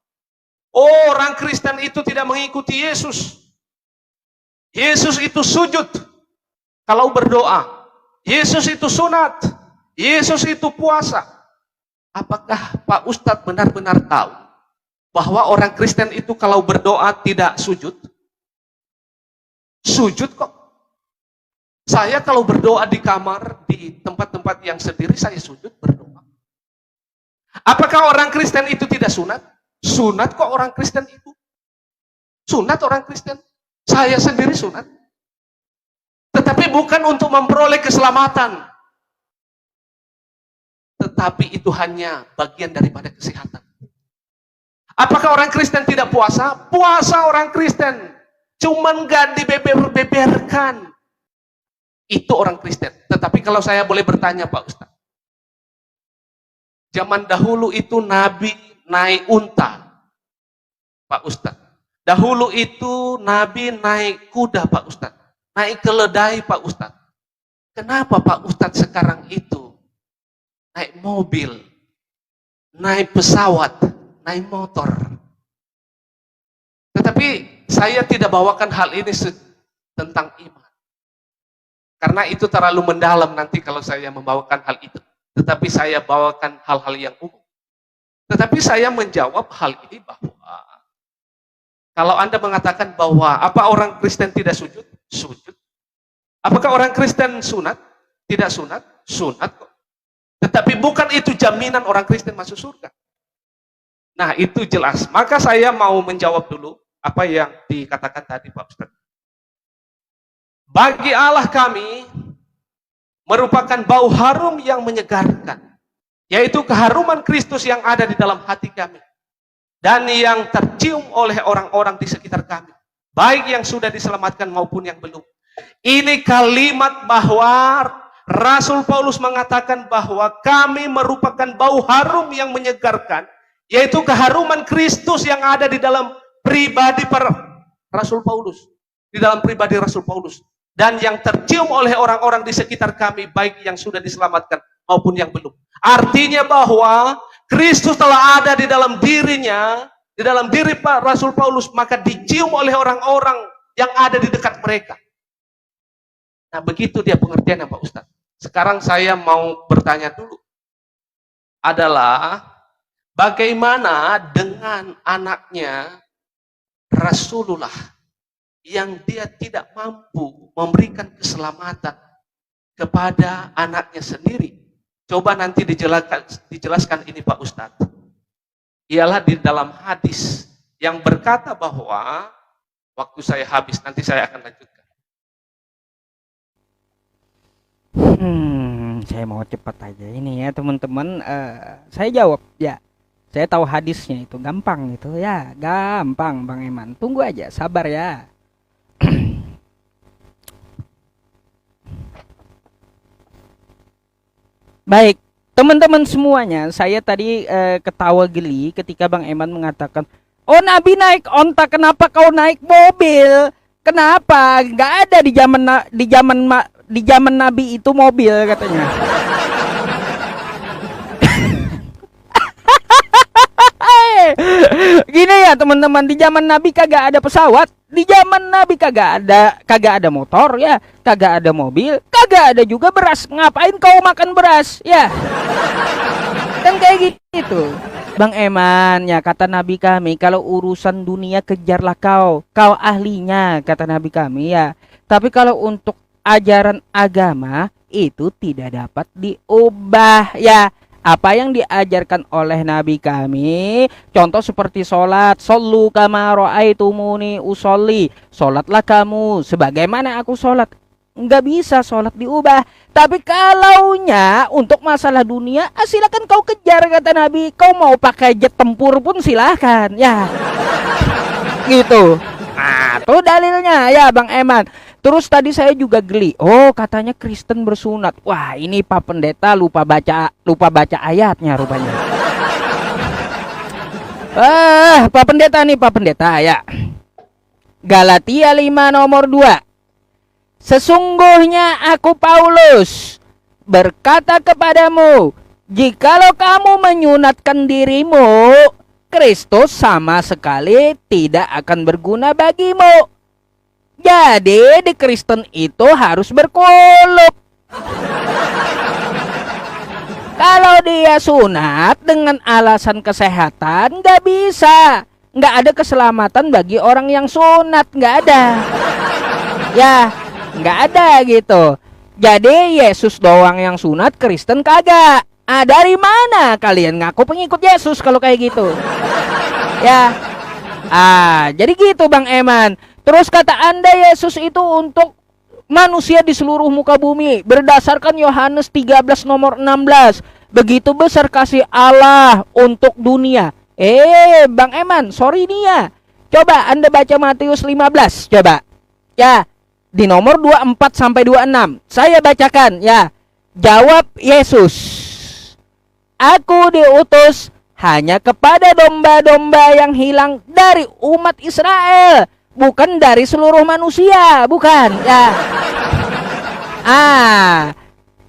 orang Kristen itu tidak mengikuti Yesus. Yesus itu sujud kalau berdoa. Yesus itu sunat. Yesus itu puasa. Apakah Pak Ustadz benar-benar tahu bahwa orang Kristen itu kalau berdoa tidak sujud? Sujud kok. Saya kalau berdoa di kamar, di tempat-tempat yang sendiri, saya sujud berdoa. Apakah orang Kristen itu tidak sunat? Sunat kok orang Kristen itu. Sunat orang Kristen. Saya sendiri sunat. Tetapi bukan untuk memperoleh keselamatan. Tetapi itu hanya bagian daripada kesehatan. Apakah orang Kristen tidak puasa? Puasa orang Kristen. Cuman gak dibeber-beberkan. Itu orang Kristen. Tetapi kalau saya boleh bertanya Pak Ustaz. Zaman dahulu itu Nabi naik unta. Pak Ustaz. Dahulu itu Nabi naik kuda Pak Ustaz. Naik keledai Pak Ustaz. Kenapa Pak Ustaz sekarang itu naik mobil, naik pesawat, naik motor? Tetapi saya tidak bawakan hal ini tentang iman. Karena itu terlalu mendalam nanti kalau saya membawakan hal itu. Tetapi saya bawakan hal-hal yang umum. Tetapi saya menjawab hal ini bahwa kalau Anda mengatakan bahwa apa orang Kristen tidak sujud? Sujud. Apakah orang Kristen sunat? Tidak sunat? Sunat kok. Tetapi bukan itu jaminan orang Kristen masuk surga. Nah itu jelas. Maka saya mau menjawab dulu apa yang dikatakan tadi Pak Ustaz. Bagi Allah kami merupakan bau harum yang menyegarkan, yaitu keharuman Kristus yang ada di dalam hati kami dan yang tercium oleh orang-orang di sekitar kami, baik yang sudah diselamatkan maupun yang belum. Ini kalimat bahwa Rasul Paulus mengatakan bahwa kami merupakan bau harum yang menyegarkan, yaitu keharuman Kristus yang ada di dalam pribadi Rasul Paulus, di dalam pribadi Rasul Paulus. Dan yang tercium oleh orang-orang di sekitar kami, baik yang sudah diselamatkan maupun yang belum. Artinya bahwa Kristus telah ada di dalam dirinya, di dalam diri Pak Rasul Paulus, maka dicium oleh orang-orang yang ada di dekat mereka. Nah begitu dia pengertiannya Pak Ustaz. Sekarang saya mau bertanya dulu. Adalah bagaimana dengan anaknya Rasulullah yang dia tidak mampu memberikan keselamatan kepada anaknya sendiri. Coba nanti dijelaskan ini Pak Ustadz. Ialah di dalam hadis yang berkata bahwa, waktu saya habis, nanti saya akan lanjutkan. Saya mau cepat aja ini ya teman-teman. Saya jawab ya. Saya tahu hadisnya itu gampang gitu ya, gampang Bang Eman. Tunggu aja, sabar ya. Baik, teman-teman semuanya, saya tadi ketawa geli ketika Bang Eman mengatakan, "Oh, Nabi naik onta, kenapa kau naik mobil? Kenapa? Nggak ada di zaman Nabi itu mobil," katanya. Gini ya teman-teman, di zaman Nabi kagak ada pesawat, di zaman Nabi kagak ada motor ya, kagak ada mobil, kagak ada juga beras. Ngapain kau makan beras ya? Kan kayak gitu. Bang Eman, ya kata Nabi kami, kalau urusan dunia kejarlah kau ahlinya, kata Nabi kami ya. Tapi kalau untuk ajaran agama itu tidak dapat diubah ya. Apa yang diajarkan oleh Nabi kami, contoh seperti sholat, shollu kama ra'aitumuni usolli, sholatlah kamu sebagaimana aku sholat. Nggak bisa sholat diubah. Tapi kalaunya untuk masalah dunia, silakan kau kejar, kata Nabi. Kau mau pakai jet tempur pun silakan ya. Gitu. Nah, tuh dalilnya ya Bang Eman. Terus tadi saya juga geli. Oh, katanya Kristen bersunat. Wah, ini Pak Pendeta lupa baca ayatnya rupanya. Pak Pendeta ya. Galatia 5 nomor 2. Sesungguhnya aku Paulus berkata kepadamu, jikalau kamu menyunatkan dirimu, Kristus sama sekali tidak akan berguna bagimu. Jadi di Kristen itu harus berkulup. Kalau dia sunat dengan alasan kesehatan, nggak bisa. Nggak ada keselamatan bagi orang yang sunat, nggak ada. Ya, nggak ada gitu. Jadi Yesus doang yang sunat, Kristen kagak. Dari mana kalian ngaku pengikut Yesus kalau kayak gitu? Ya. Jadi gitu Bang Eman. Terus kata Anda Yesus itu untuk manusia di seluruh muka bumi. Berdasarkan Yohanes 13 nomor 16. Begitu besar kasih Allah untuk dunia. Bang Eman, sorry nih ya. Coba Anda baca Matius 15, coba. Ya, di nomor 24 sampai 26. Saya bacakan ya. Jawab Yesus, aku diutus hanya kepada domba-domba yang hilang dari umat Israel, bukan dari seluruh manusia, bukan ya.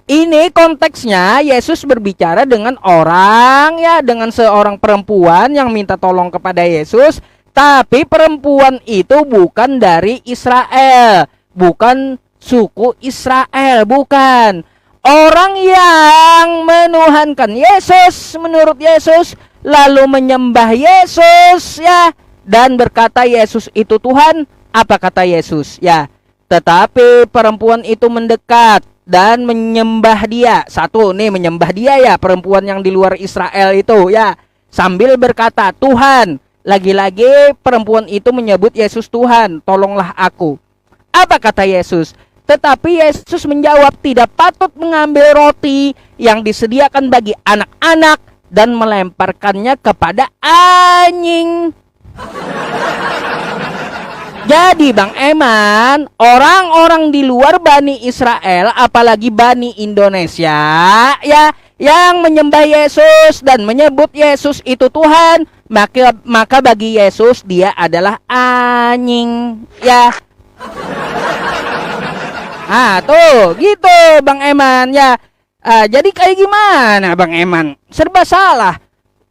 Ini konteksnya Yesus berbicara dengan orang ya, dengan seorang perempuan yang minta tolong kepada Yesus, tapi perempuan itu bukan dari Israel, bukan suku Israel, bukan. Orang yang menuhankan Yesus menurut Yesus, lalu menyembah Yesus ya, dan berkata Yesus itu Tuhan. Apa kata Yesus ya? Tetapi perempuan itu mendekat dan menyembah dia. Satu nih, menyembah dia ya, perempuan yang di luar Israel itu ya, sambil berkata Tuhan. Lagi-lagi perempuan itu menyebut Yesus Tuhan, tolonglah aku. Apa kata Yesus? Tetapi Yesus menjawab, tidak patut mengambil roti yang disediakan bagi anak-anak dan melemparkannya kepada anjing. Jadi Bang Eman, orang-orang di luar Bani Israel, apalagi Bani Indonesia ya, yang menyembah Yesus dan menyebut Yesus itu Tuhan, maka bagi Yesus dia adalah anjing ya. Tuh gitu Bang Eman ya. Jadi kayak gimana Bang Eman? Serba salah.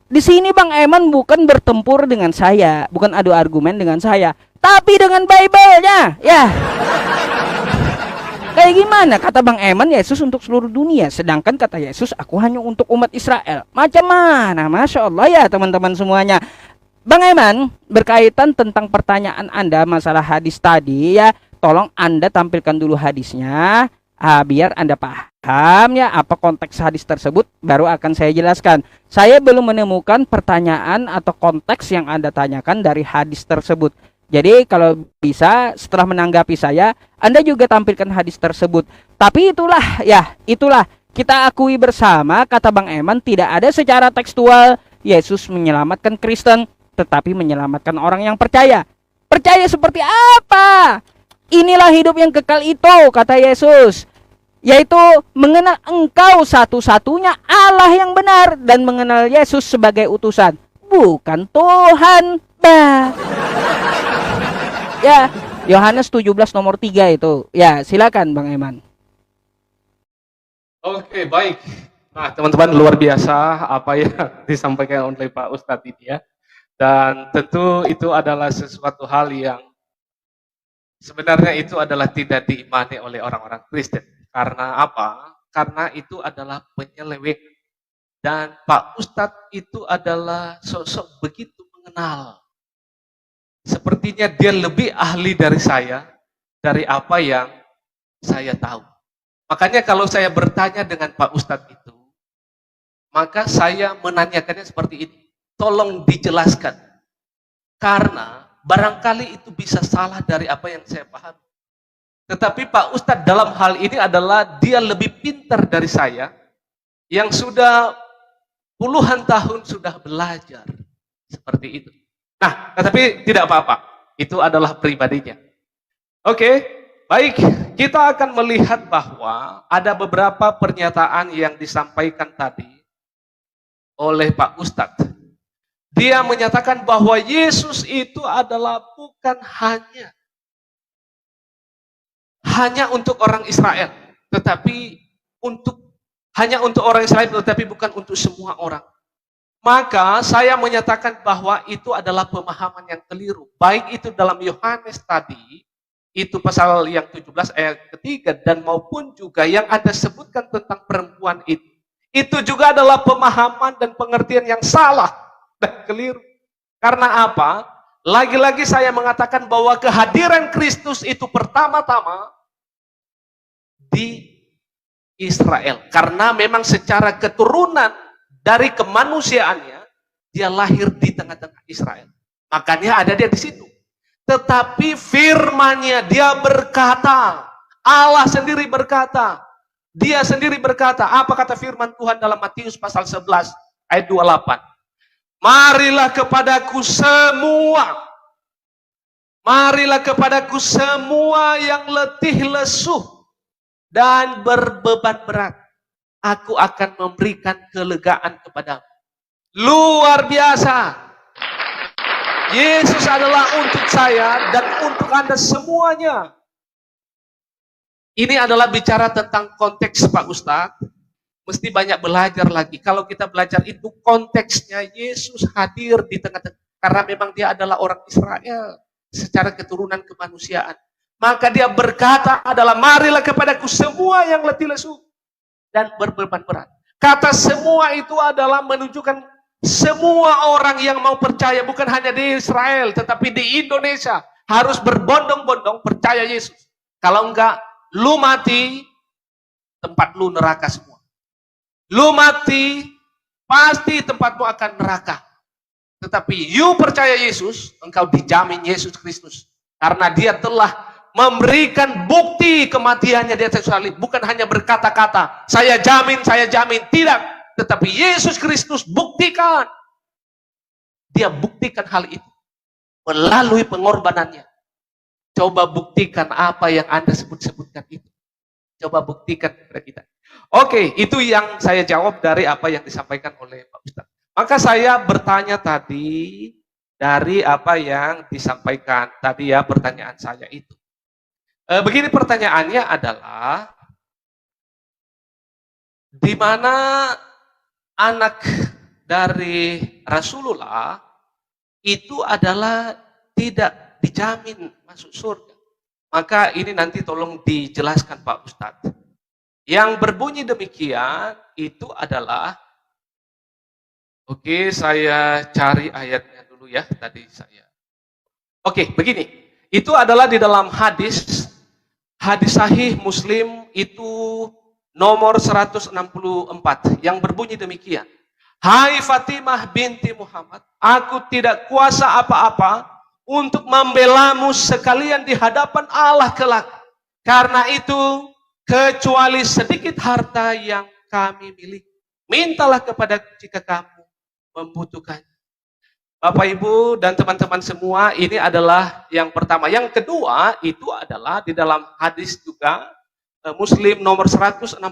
Di sini Bang Eman bukan bertempur dengan saya, bukan adu argumen dengan saya, tapi dengan Bible-nya ya. Kayak gimana kata Bang Eman, Yesus untuk seluruh dunia, sedangkan kata Yesus aku hanya untuk umat Israel. Macam mana? Masya Allah ya teman-teman semuanya. Bang Eman, berkaitan tentang pertanyaan Anda masalah hadis tadi ya, tolong Anda tampilkan dulu hadisnya, biar Anda paham ya apa konteks hadis tersebut, baru akan saya jelaskan. Saya belum menemukan pertanyaan atau konteks yang Anda tanyakan dari hadis tersebut. Jadi kalau bisa setelah menanggapi saya, Anda juga tampilkan hadis tersebut. Tapi itulah kita akui bersama, kata Bang Eman, tidak ada secara tekstual Yesus menyelamatkan Kristen, tetapi menyelamatkan orang yang percaya. Percaya seperti apa? Inilah hidup yang kekal itu, kata Yesus, yaitu mengenal Engkau satu-satunya Allah yang benar dan mengenal Yesus sebagai utusan, bukan Tuhan. Ya, Yohanes 17 nomor 3 itu. Ya, silakan Bang Eman. Oke, baik. Nah, teman-teman, luar biasa apa yang disampaikan oleh Pak Ustadz ini ya. Dan tentu itu adalah sesuatu hal yang sebenarnya itu adalah tidak diimani oleh orang-orang Kristen. Karena apa? Karena itu adalah penyeleweng. Dan Pak Ustadz itu adalah sosok begitu mengenal. Sepertinya dia lebih ahli dari saya, dari apa yang saya tahu. Makanya kalau saya bertanya dengan Pak Ustadz itu, maka saya menanyakannya seperti ini. Tolong dijelaskan. Karena barangkali itu bisa salah dari apa yang saya pahami. Tetapi Pak Ustadz dalam hal ini adalah dia lebih pintar dari saya, yang sudah puluhan tahun sudah belajar. Seperti itu. Nah, tetapi tidak apa-apa. Itu adalah pribadinya. Oke, baik. Kita akan melihat bahwa ada beberapa pernyataan yang disampaikan tadi oleh Pak Ustadz. Dia menyatakan bahwa Yesus itu adalah bukan hanya untuk orang Israel, tetapi hanya untuk orang Israel, tetapi bukan untuk semua orang. Maka saya menyatakan bahwa itu adalah pemahaman yang keliru. Baik itu dalam Yohanes tadi, itu pasal yang 17 ayat ketiga, dan maupun juga yang Anda sebutkan tentang perempuan itu. Itu juga adalah pemahaman dan pengertian yang salah dan keliru. Karena apa? Lagi-lagi saya mengatakan bahwa kehadiran Kristus itu pertama-tama di Israel. Karena memang secara keturunan dari kemanusiaannya, dia lahir di tengah-tengah Israel. Makanya ada dia di situ. Tetapi firman-Nya, dia berkata, Allah sendiri berkata, dia sendiri berkata, apa kata firman Tuhan dalam Matius pasal 11 ayat 28? Marilah kepadaku semua yang letih lesuh dan berbeban berat. Aku akan memberikan kelegaan kepadamu. Luar biasa. Yesus adalah untuk saya dan untuk Anda semuanya. Ini adalah bicara tentang konteks Pak Ustadz. Mesti banyak belajar lagi. Kalau kita belajar itu konteksnya Yesus hadir di tengah-tengah. Karena memang dia adalah orang Israel. Secara keturunan kemanusiaan. Maka dia berkata adalah, marilah kepadaku semua yang letih lesu dan berbeban berat. Kata semua itu adalah menunjukkan semua orang yang mau percaya, bukan hanya di Israel, tetapi di Indonesia harus berbondong-bondong percaya Yesus. Kalau enggak, lu mati, tempat lu neraka semua. Lu mati, pasti tempatmu akan neraka. Tetapi you percaya Yesus, engkau dijamin Yesus Kristus. Karena dia telah memberikan bukti kematiannya di atas salib, bukan hanya berkata-kata, saya jamin, tidak. Tetapi Yesus Kristus buktikan. Dia buktikan hal itu melalui pengorbanannya. Coba buktikan apa yang Anda sebutkan itu. Coba buktikan kepada kita. Oke, itu yang saya jawab dari apa yang disampaikan oleh Pak Ustadz. Maka saya bertanya tadi dari apa yang disampaikan tadi ya, pertanyaan saya itu. Begini pertanyaannya adalah, di mana anak dari Rasulullah itu adalah tidak dijamin masuk surga. Maka ini nanti tolong dijelaskan Pak Ustadz. Yang berbunyi demikian itu adalah, oke, saya cari ayatnya dulu ya, tadi saya. Oke, begini. Itu adalah di dalam hadis sahih Muslim itu nomor 164 yang berbunyi demikian. Hai Fatimah binti Muhammad, aku tidak kuasa apa-apa untuk membelamu sekalian di hadapan Allah kelak. Karena itu, kecuali sedikit harta yang kami miliki, mintalah kepada jika kamu membutuhkan. Bapak Ibu dan teman-teman semua, ini adalah yang pertama. Yang kedua itu adalah di dalam hadis juga Muslim nomor 163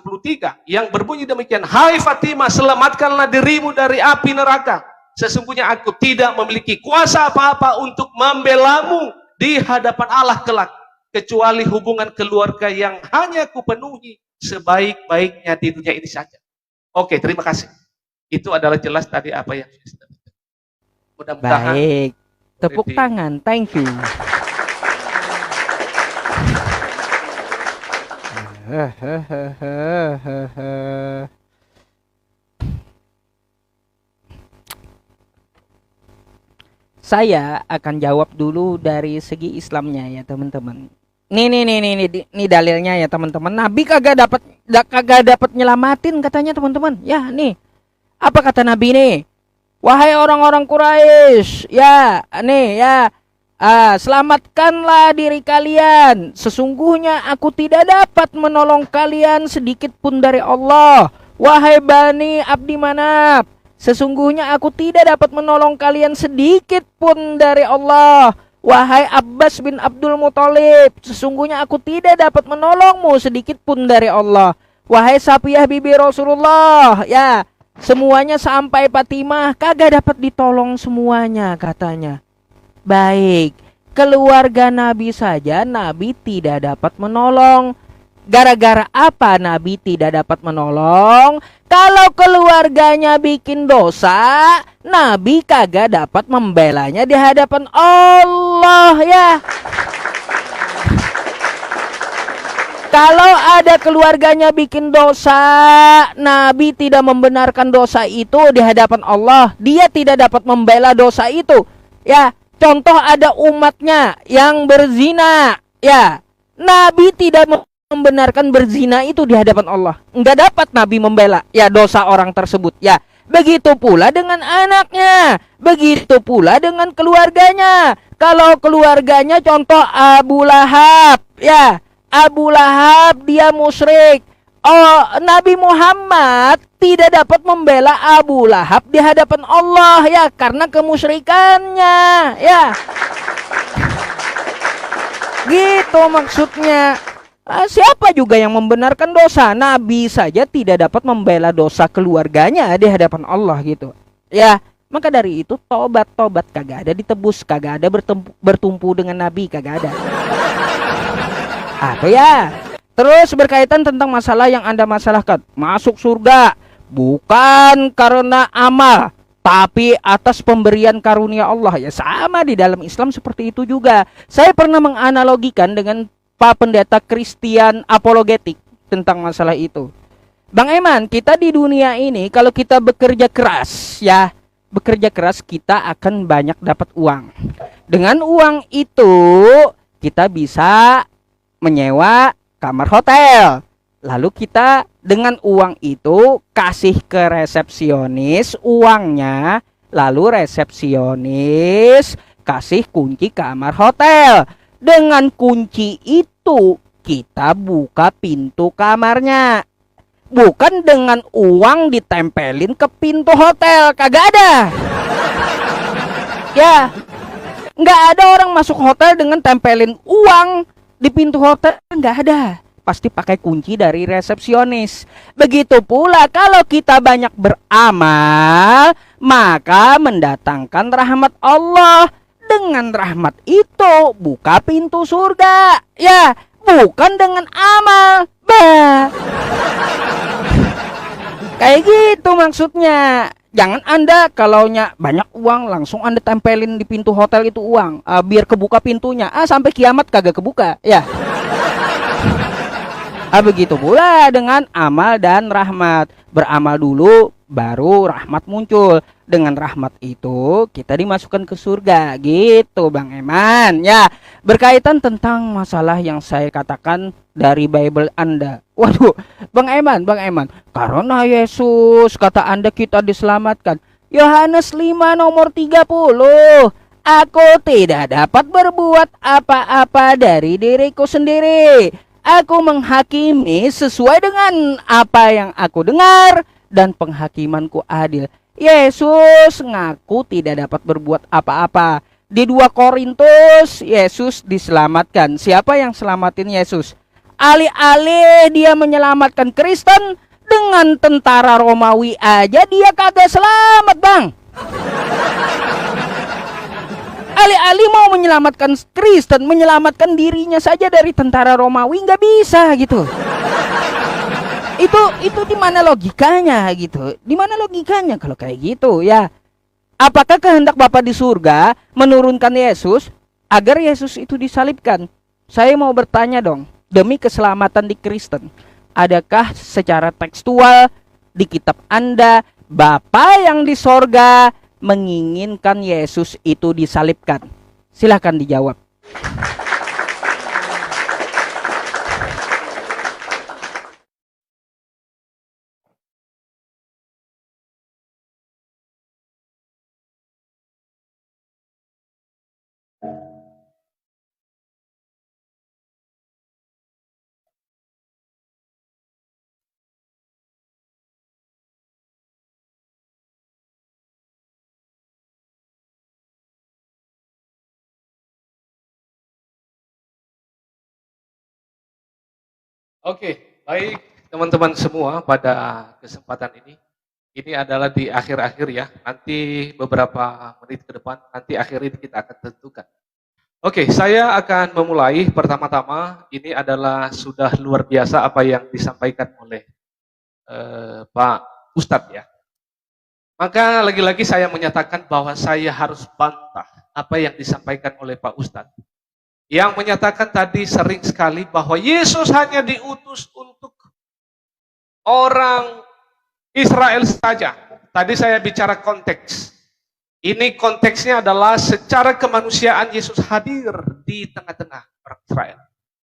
yang berbunyi demikian, hai Fatimah, selamatkanlah dirimu dari api neraka. Sesungguhnya aku tidak memiliki kuasa apa-apa untuk membelamu di hadapan Allah kelak, kecuali hubungan keluarga yang hanya kupenuhi sebaik-baiknya di dunia ini saja. Oke, terima kasih. Itu adalah jelas tadi apa yang sudah kita baca. Mudah-mudahan. Baik, tepuk tangan, thank you. Saya akan jawab dulu dari segi Islamnya ya teman-teman. Nih dalilnya ya teman-teman. Nabi kagak dapat nyelamatin katanya teman-teman. Ya nih, apa kata Nabi nih? Wahai orang-orang Quraisy, ya nih ya, selamatkanlah diri kalian. Sesungguhnya aku tidak dapat menolong kalian sedikit pun dari Allah. Wahai Bani Abdi Manaf, sesungguhnya aku tidak dapat menolong kalian sedikit pun dari Allah. Wahai Abbas bin Abdul Muthalib, sesungguhnya aku tidak dapat menolongmu sedikit pun dari Allah. Wahai Safiyah bibi Rasulullah, ya, semuanya sampai Fatimah kagak dapat ditolong semuanya katanya. Baik, keluarga Nabi saja Nabi tidak dapat menolong. Gara-gara apa Nabi tidak dapat menolong? Kalau keluarganya bikin dosa, Nabi kagak dapat membelanya di hadapan Allah ya. Kalau ada keluarganya bikin dosa, Nabi tidak membenarkan dosa itu di hadapan Allah. Dia tidak dapat membela dosa itu. Ya, contoh ada umatnya yang berzina. Ya, Nabi tidak membenarkan berzina itu di hadapan Allah. Enggak dapat Nabi membela ya dosa orang tersebut. Ya, begitu pula dengan anaknya. Begitu pula dengan keluarganya. Kalau keluarganya contoh Abu Lahab. Ya, Abu Lahab dia musyrik. Oh, Nabi Muhammad tidak dapat membela Abu Lahab di hadapan Allah ya karena kemusyrikannya ya. Gitu maksudnya. Siapa juga yang membenarkan dosa? Nabi saja tidak dapat membela dosa keluarganya di hadapan Allah gitu. Ya, maka dari itu tobat kagak ada ditebus, kagak ada bertumpu dengan Nabi, kagak ada. Apa ya? Terus berkaitan tentang masalah yang Anda masalahkan, masuk surga bukan karena amal, tapi atas pemberian karunia Allah. Ya sama di dalam Islam seperti itu juga. Saya pernah menganalogikan dengan Pak Pendeta Christian apologetik tentang masalah itu. Bang Eman, kita di dunia ini kalau kita bekerja keras ya, bekerja keras kita akan banyak dapat uang. Dengan uang itu kita bisa menyewa kamar hotel. Lalu kita dengan uang itu kasih ke resepsionis uangnya, lalu resepsionis kasih kunci kamar hotel. Dengan kunci itu kita buka pintu kamarnya. Bukan dengan uang ditempelin ke pintu hotel. Kagak ada. Ya, nggak ada orang masuk hotel dengan tempelin uang di pintu hotel. Nggak ada. Pasti pakai kunci dari resepsionis. Begitu pula kalau kita banyak beramal, maka mendatangkan rahmat Allah. Dengan rahmat itu buka pintu surga. Ya, bukan dengan amal. Bah. Kayak gitu maksudnya. Jangan Anda kalau banyak uang langsung Anda tempelin di pintu hotel itu uang. Biar kebuka pintunya. Sampai kiamat kagak kebuka. Ya. Begitu pula dengan amal dan rahmat. Beramal dulu baru rahmat muncul. Dengan rahmat itu kita dimasukkan ke surga. Gitu Bang Eman. Ya, berkaitan tentang masalah yang saya katakan dari Bible Anda. Waduh, Bang Eman, karena Yesus kata Anda kita diselamatkan. Yohanes 5 nomor 30. Aku tidak dapat berbuat apa-apa dari diriku sendiri. Aku menghakimi sesuai dengan apa yang aku dengar dan penghakimanku adil. Yesus ngaku tidak dapat berbuat apa-apa. Di 2 Korintus, Yesus diselamatkan. Siapa yang selamatin Yesus? Alih-alih dia menyelamatkan Kristen, dengan tentara Romawi aja dia kagak selamat, Bang. Alih-alih mau menyelamatkan Kristen, menyelamatkan dirinya saja dari tentara Romawi nggak bisa gitu. Itu di mana logikanya gitu? Di mana logikanya kalau kayak gitu ya? Apakah kehendak Bapa di surga menurunkan Yesus agar Yesus itu disalibkan? Saya mau bertanya dong, demi keselamatan di Kristen, adakah secara tekstual di kitab Anda Bapa yang di sorga menginginkan Yesus itu disalibkan? Silahkan dijawab. Oke, baik teman-teman semua, pada kesempatan ini adalah di akhir-akhir ya, nanti beberapa menit ke depan, nanti akhir ini kita akan tentukan. Oke, saya akan memulai. Pertama-tama, ini adalah sudah luar biasa apa yang disampaikan oleh Pak Ustadz ya. Maka lagi-lagi saya menyatakan bahwa saya harus bantah apa yang disampaikan oleh Pak Ustadz, yang menyatakan tadi sering sekali bahwa Yesus hanya diutus untuk orang Israel saja. Tadi saya bicara konteks. Ini konteksnya adalah secara kemanusiaan Yesus hadir di tengah-tengah orang Israel.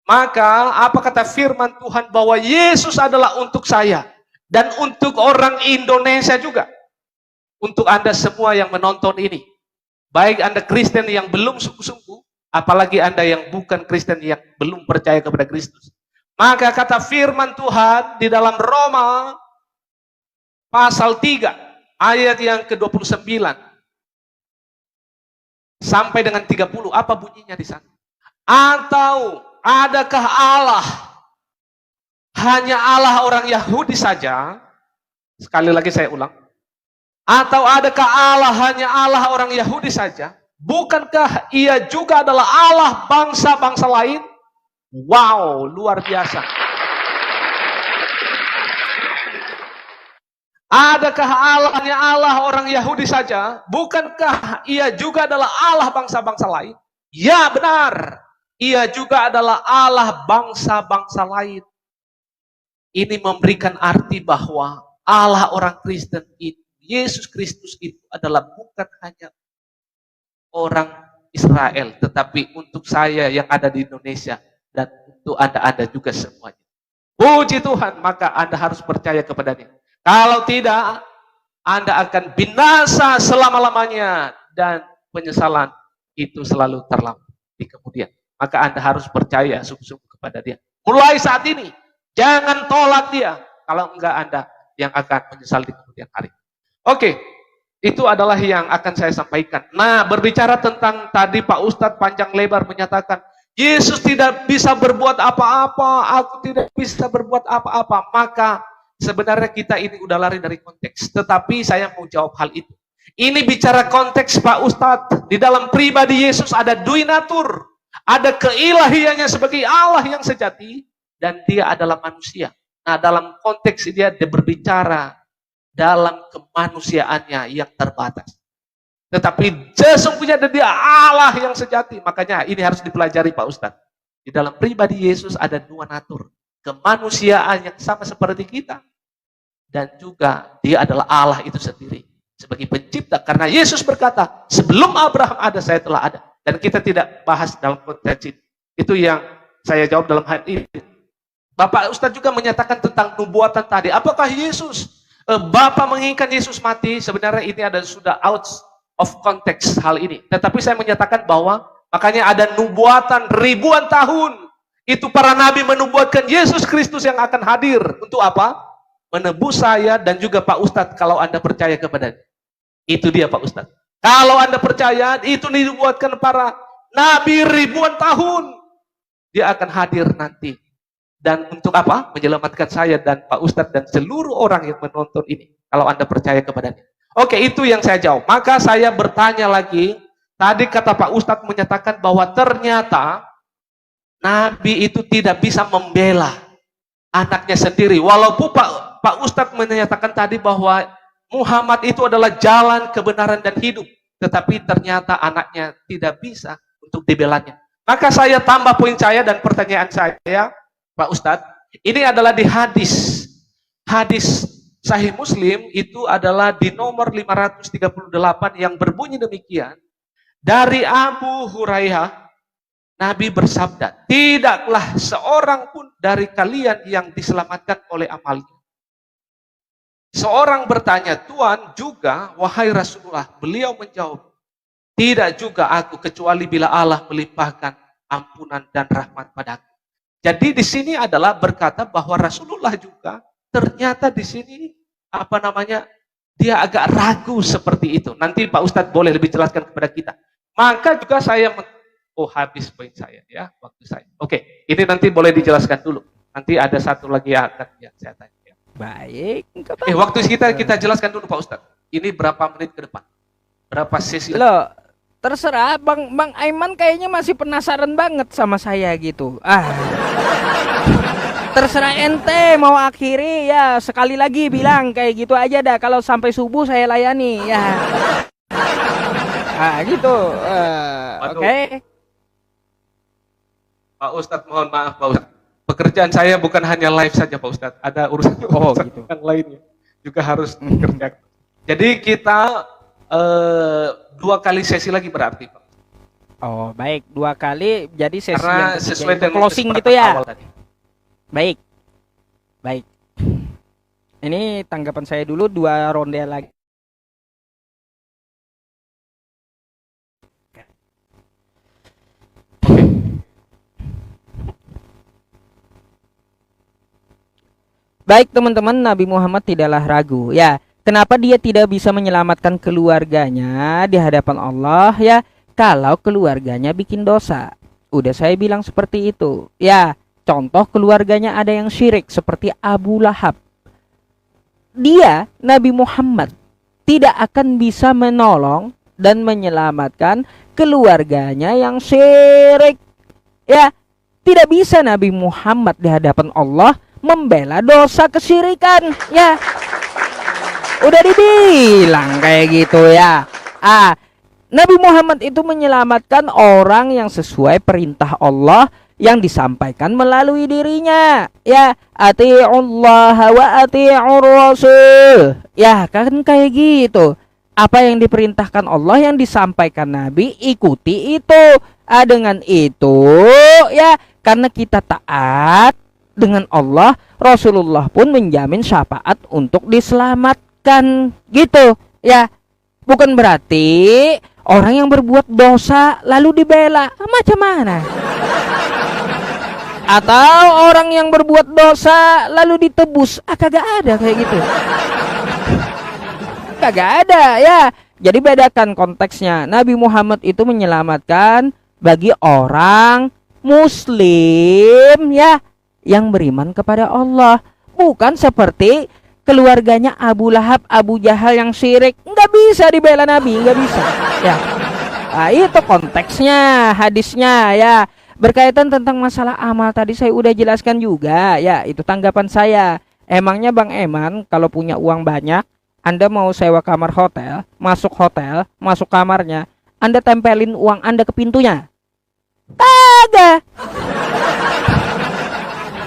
Maka apa kata firman Tuhan bahwa Yesus adalah untuk saya dan untuk orang Indonesia juga. Untuk Anda semua yang menonton ini. Baik Anda Kristen yang belum sungguh-sungguh, apalagi Anda yang bukan Kristen yang belum percaya kepada Kristus. Maka kata firman Tuhan di dalam Roma pasal 3 ayat yang ke-29 sampai dengan 30, apa bunyinya di sana? Atau adakah Allah hanya Allah orang Yahudi saja? Sekali lagi saya ulang. Atau adakah Allah hanya Allah orang Yahudi saja? Bukankah ia juga adalah Allah bangsa-bangsa lain? Wow, luar biasa. Adakah Allah hanya Allah orang Yahudi saja? Bukankah ia juga adalah Allah bangsa-bangsa lain? Ya, benar. Ia juga adalah Allah bangsa-bangsa lain. Ini memberikan arti bahwa Allah orang Kristen itu, Yesus Kristus itu adalah bukan hanya orang Israel, tetapi untuk saya yang ada di Indonesia dan untuk Anda juga semuanya. Puji Tuhan, maka Anda harus percaya kepadanya. Kalau tidak, Anda akan binasa selama-lamanya dan penyesalan itu selalu terlambat di kemudian. Maka Anda harus percaya sungguh-sungguh kepada dia. Mulai saat ini, jangan tolak dia. Kalau enggak, Anda yang akan menyesal di kemudian hari. Oke, itu adalah yang akan saya sampaikan. Nah, berbicara tentang tadi Pak Ustadz panjang lebar menyatakan, Yesus tidak bisa berbuat apa-apa, aku tidak bisa berbuat apa-apa. Maka sebenarnya kita ini udah lari dari konteks. Tetapi saya mau jawab hal itu. Ini bicara konteks Pak Ustadz. Di dalam pribadi Yesus ada duinatur. Ada keilahiannya sebagai Allah yang sejati. Dan dia adalah manusia. Nah, dalam konteks dia berbicara dalam kemanusiaannya yang terbatas. Tetapi sesungguhnya dia Allah yang sejati. Makanya ini harus dipelajari Pak Ustadz. Di dalam pribadi Yesus ada dua natur. Kemanusiaan yang sama seperti kita. Dan juga dia adalah Allah itu sendiri. Sebagai pencipta. Karena Yesus berkata, sebelum Abraham ada, saya telah ada. Dan kita tidak bahas dalam konteks itu. Itu yang saya jawab dalam hal ini. Bapak Ustadz juga menyatakan tentang nubuatan tadi. Apakah Yesus Bapa menginginkan Yesus mati? Sebenarnya ini ada sudah out of context hal ini. Tetapi saya menyatakan bahwa makanya ada nubuatan ribuan tahun. Itu para nabi menubuatkan Yesus Kristus yang akan hadir. Untuk apa? Menebus saya dan juga Pak Ustadz kalau Anda percaya kepadanya. Itu dia Pak Ustadz. Kalau Anda percaya, itu dibuatkan para nabi ribuan tahun. Dia akan hadir nanti. Dan untuk apa? Menyelamatkan saya dan Pak Ustadz dan seluruh orang yang menonton ini. Kalau Anda percaya kepadanya. Oke, itu yang saya jawab. Maka saya bertanya lagi. Tadi kata Pak Ustadz menyatakan bahwa ternyata nabi itu tidak bisa membela anaknya sendiri. Walaupun Pak Ustadz menyatakan tadi bahwa Muhammad itu adalah jalan kebenaran dan hidup. Tetapi ternyata anaknya tidak bisa untuk dibelanya. Maka saya tambah poin saya dan pertanyaan saya, Pak Ustadz, ini adalah di hadis. Hadis Sahih Muslim itu adalah di nomor 538 yang berbunyi demikian. Dari Abu Hurairah, Nabi bersabda, tidaklah seorang pun dari kalian yang diselamatkan oleh amalnya. Seorang bertanya, Tuhan juga, wahai Rasulullah. Beliau menjawab, tidak juga aku kecuali bila Allah melimpahkan ampunan dan rahmat padaku. Jadi di sini adalah berkata bahwa Rasulullah juga ternyata di sini dia agak ragu seperti itu. Nanti Pak Ustadz boleh lebih jelaskan kepada kita. Maka juga saya habis poin saya ya, waktu saya. Oke, ini nanti boleh dijelaskan dulu. Nanti ada satu lagi yang akan saya tanya. Ya. Baik. Waktu kita jelaskan dulu Pak Ustadz. Ini berapa menit ke depan? Berapa sesi? Loh, terserah Bang Aiman kayaknya masih penasaran banget sama saya gitu. Terserah ente mau akhiri ya, sekali lagi bilang kayak gitu aja dah. Kalau sampai subuh saya layani ya. Gitu. Oke. Pak Ustadz, mohon maaf Pak Ustadz. Pekerjaan saya bukan hanya live saja Pak Ustadz. Ada urusan gitu. Yang lainnya juga harus dikerjakan. Jadi kita 2 kali sesi lagi berarti Pak. Oh baik, 2 kali. Jadi sesi karena yang sesuai dengan closing gitu ya. Tadi. Baik. Ini tanggapan saya dulu 2 ronde lagi. Baik teman-teman, Nabi Muhammad tidaklah ragu ya. Kenapa dia tidak bisa menyelamatkan keluarganya di hadapan Allah ya, kalau keluarganya bikin dosa. Udah saya bilang seperti itu. Ya, contoh keluarganya ada yang syirik seperti Abu Lahab. Dia, Nabi Muhammad, tidak akan bisa menolong dan menyelamatkan keluarganya yang syirik. Ya, tidak bisa Nabi Muhammad di hadapan Allah membela dosa kesyirikan. Ya, udah dibilang kayak gitu ya. Nabi Muhammad itu menyelamatkan orang yang sesuai perintah Allah yang disampaikan melalui dirinya. Ya, ati'ullaha wa ati'ur rasul. Ya, kan kayak gitu. Apa yang diperintahkan Allah yang disampaikan Nabi, ikuti itu. Dengan itu ya, karena kita taat dengan Allah, Rasulullah pun menjamin syafaat untuk diselamatkan gitu ya. Bukan berarti orang yang berbuat dosa lalu dibela, macam mana? Atau orang yang berbuat dosa lalu ditebus, kagak ada kayak gitu. Kagak ada ya. Jadi bedakan konteksnya. Nabi Muhammad itu menyelamatkan bagi orang muslim ya, yang beriman kepada Allah. Bukan seperti keluarganya Abu Lahab, Abu Jahal yang syirik. Nggak bisa dibela Nabi, nggak bisa ya. Itu konteksnya, hadisnya ya. Berkaitan tentang masalah amal tadi saya udah jelaskan juga ya. Itu tanggapan saya. Emangnya Bang Eman kalau punya uang banyak, Anda mau sewa kamar hotel, masuk kamarnya, Anda tempelin uang Anda ke pintunya? Kagak.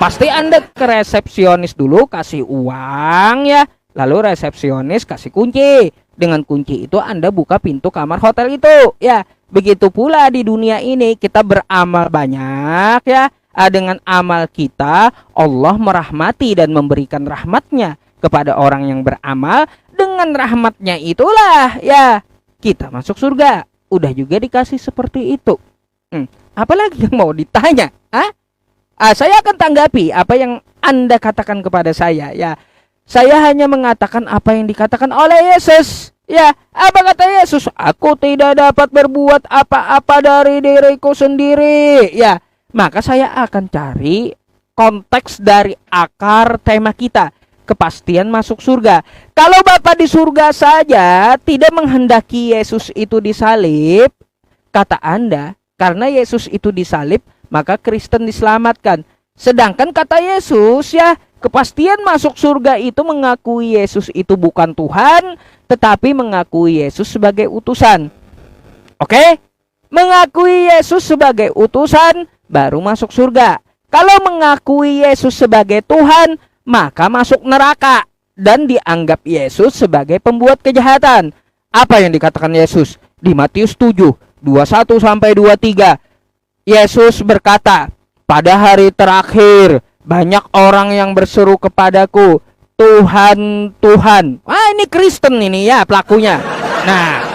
Pasti Anda ke resepsionis dulu kasih uang ya, lalu resepsionis kasih kunci. Dengan kunci itu Anda buka pintu kamar hotel itu ya. Begitu pula di dunia ini kita beramal banyak ya. Dengan amal kita Allah merahmati dan memberikan rahmatnya kepada orang yang beramal. Dengan rahmatnya itulah ya, kita masuk surga. Udah juga dikasih seperti itu. Apalagi yang mau ditanya? Saya akan tanggapi apa yang Anda katakan kepada saya. Ya, saya hanya mengatakan apa yang dikatakan oleh Yesus. Ya, apa kata Yesus? Aku tidak dapat berbuat apa-apa dari diriku sendiri. Ya, maka saya akan cari konteks dari akar tema kita, kepastian masuk surga. Kalau Bapa di surga saja tidak menghendaki Yesus itu disalib, kata Anda, karena Yesus itu disalib, maka Kristen diselamatkan. Sedangkan kata Yesus, ya, kepastian masuk surga itu mengakui Yesus itu bukan Tuhan, tetapi mengakui Yesus sebagai utusan. Oke? Mengakui Yesus sebagai utusan, baru masuk surga. Kalau mengakui Yesus sebagai Tuhan, maka masuk neraka dan dianggap Yesus sebagai pembuat kejahatan. Apa yang dikatakan Yesus? Di Matius 7, 21-23. Yesus berkata, pada hari terakhir banyak orang yang berseru kepadaku, Tuhan, Tuhan. Ini Kristen ini ya pelakunya. Nah,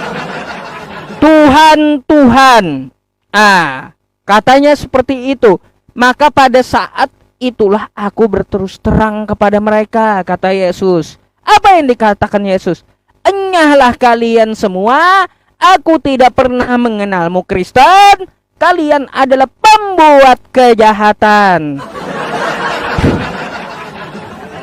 Tuhan, Tuhan. Katanya seperti itu. Maka pada saat itulah aku berterus terang kepada mereka, kata Yesus. Apa yang dikatakan Yesus? Enyahlah kalian semua, aku tidak pernah mengenalmu Kristen. Kalian adalah pembuat kejahatan.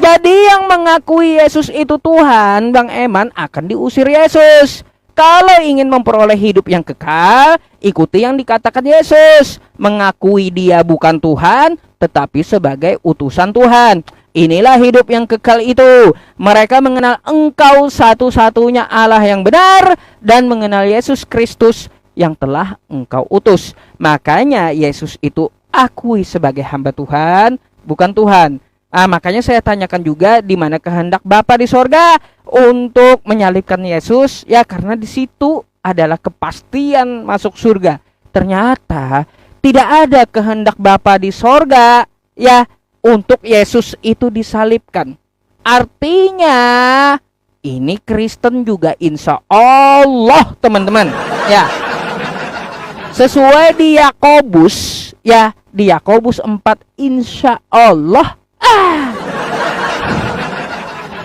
Jadi yang mengakui Yesus itu Tuhan, Bang Eman, akan diusir Yesus. Kalau ingin memperoleh hidup yang kekal, ikuti yang dikatakan Yesus. Mengakui dia bukan Tuhan, tetapi sebagai utusan Tuhan. Inilah hidup yang kekal itu. Mereka mengenal Engkau satu-satunya Allah yang benar, dan mengenal Yesus Kristus yang telah Engkau utus. Makanya Yesus itu akui sebagai hamba Tuhan, bukan Tuhan. Makanya saya tanyakan juga di mana kehendak Bapa di sorga untuk menyalibkan Yesus, ya karena di situ adalah kepastian masuk surga. Ternyata tidak ada kehendak Bapa di sorga ya untuk Yesus itu disalibkan. Artinya ini Kristen juga insya Allah, teman-teman, ya. Sesuai di Yakobus, ya, di Yakobus 4, insya Allah.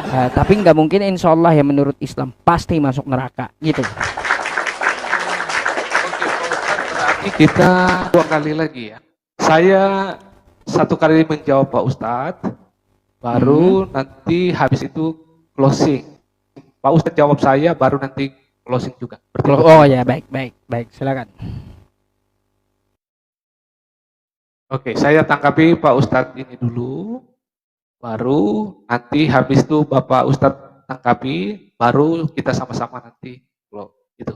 Tapi nggak mungkin insya Allah ya, menurut Islam pasti masuk neraka gitu. Oke, berarti kita 2 kali lagi ya. Saya 1 kali menjawab Pak Ustadz, baru nanti habis itu closing. Pak Ustadz jawab saya, baru nanti closing juga. Oh ya, baik, silakan. Oke, saya tangkapi Pak Ustadz ini dulu, baru nanti habis itu Bapak Ustadz tangkapi, baru kita sama-sama nanti gitu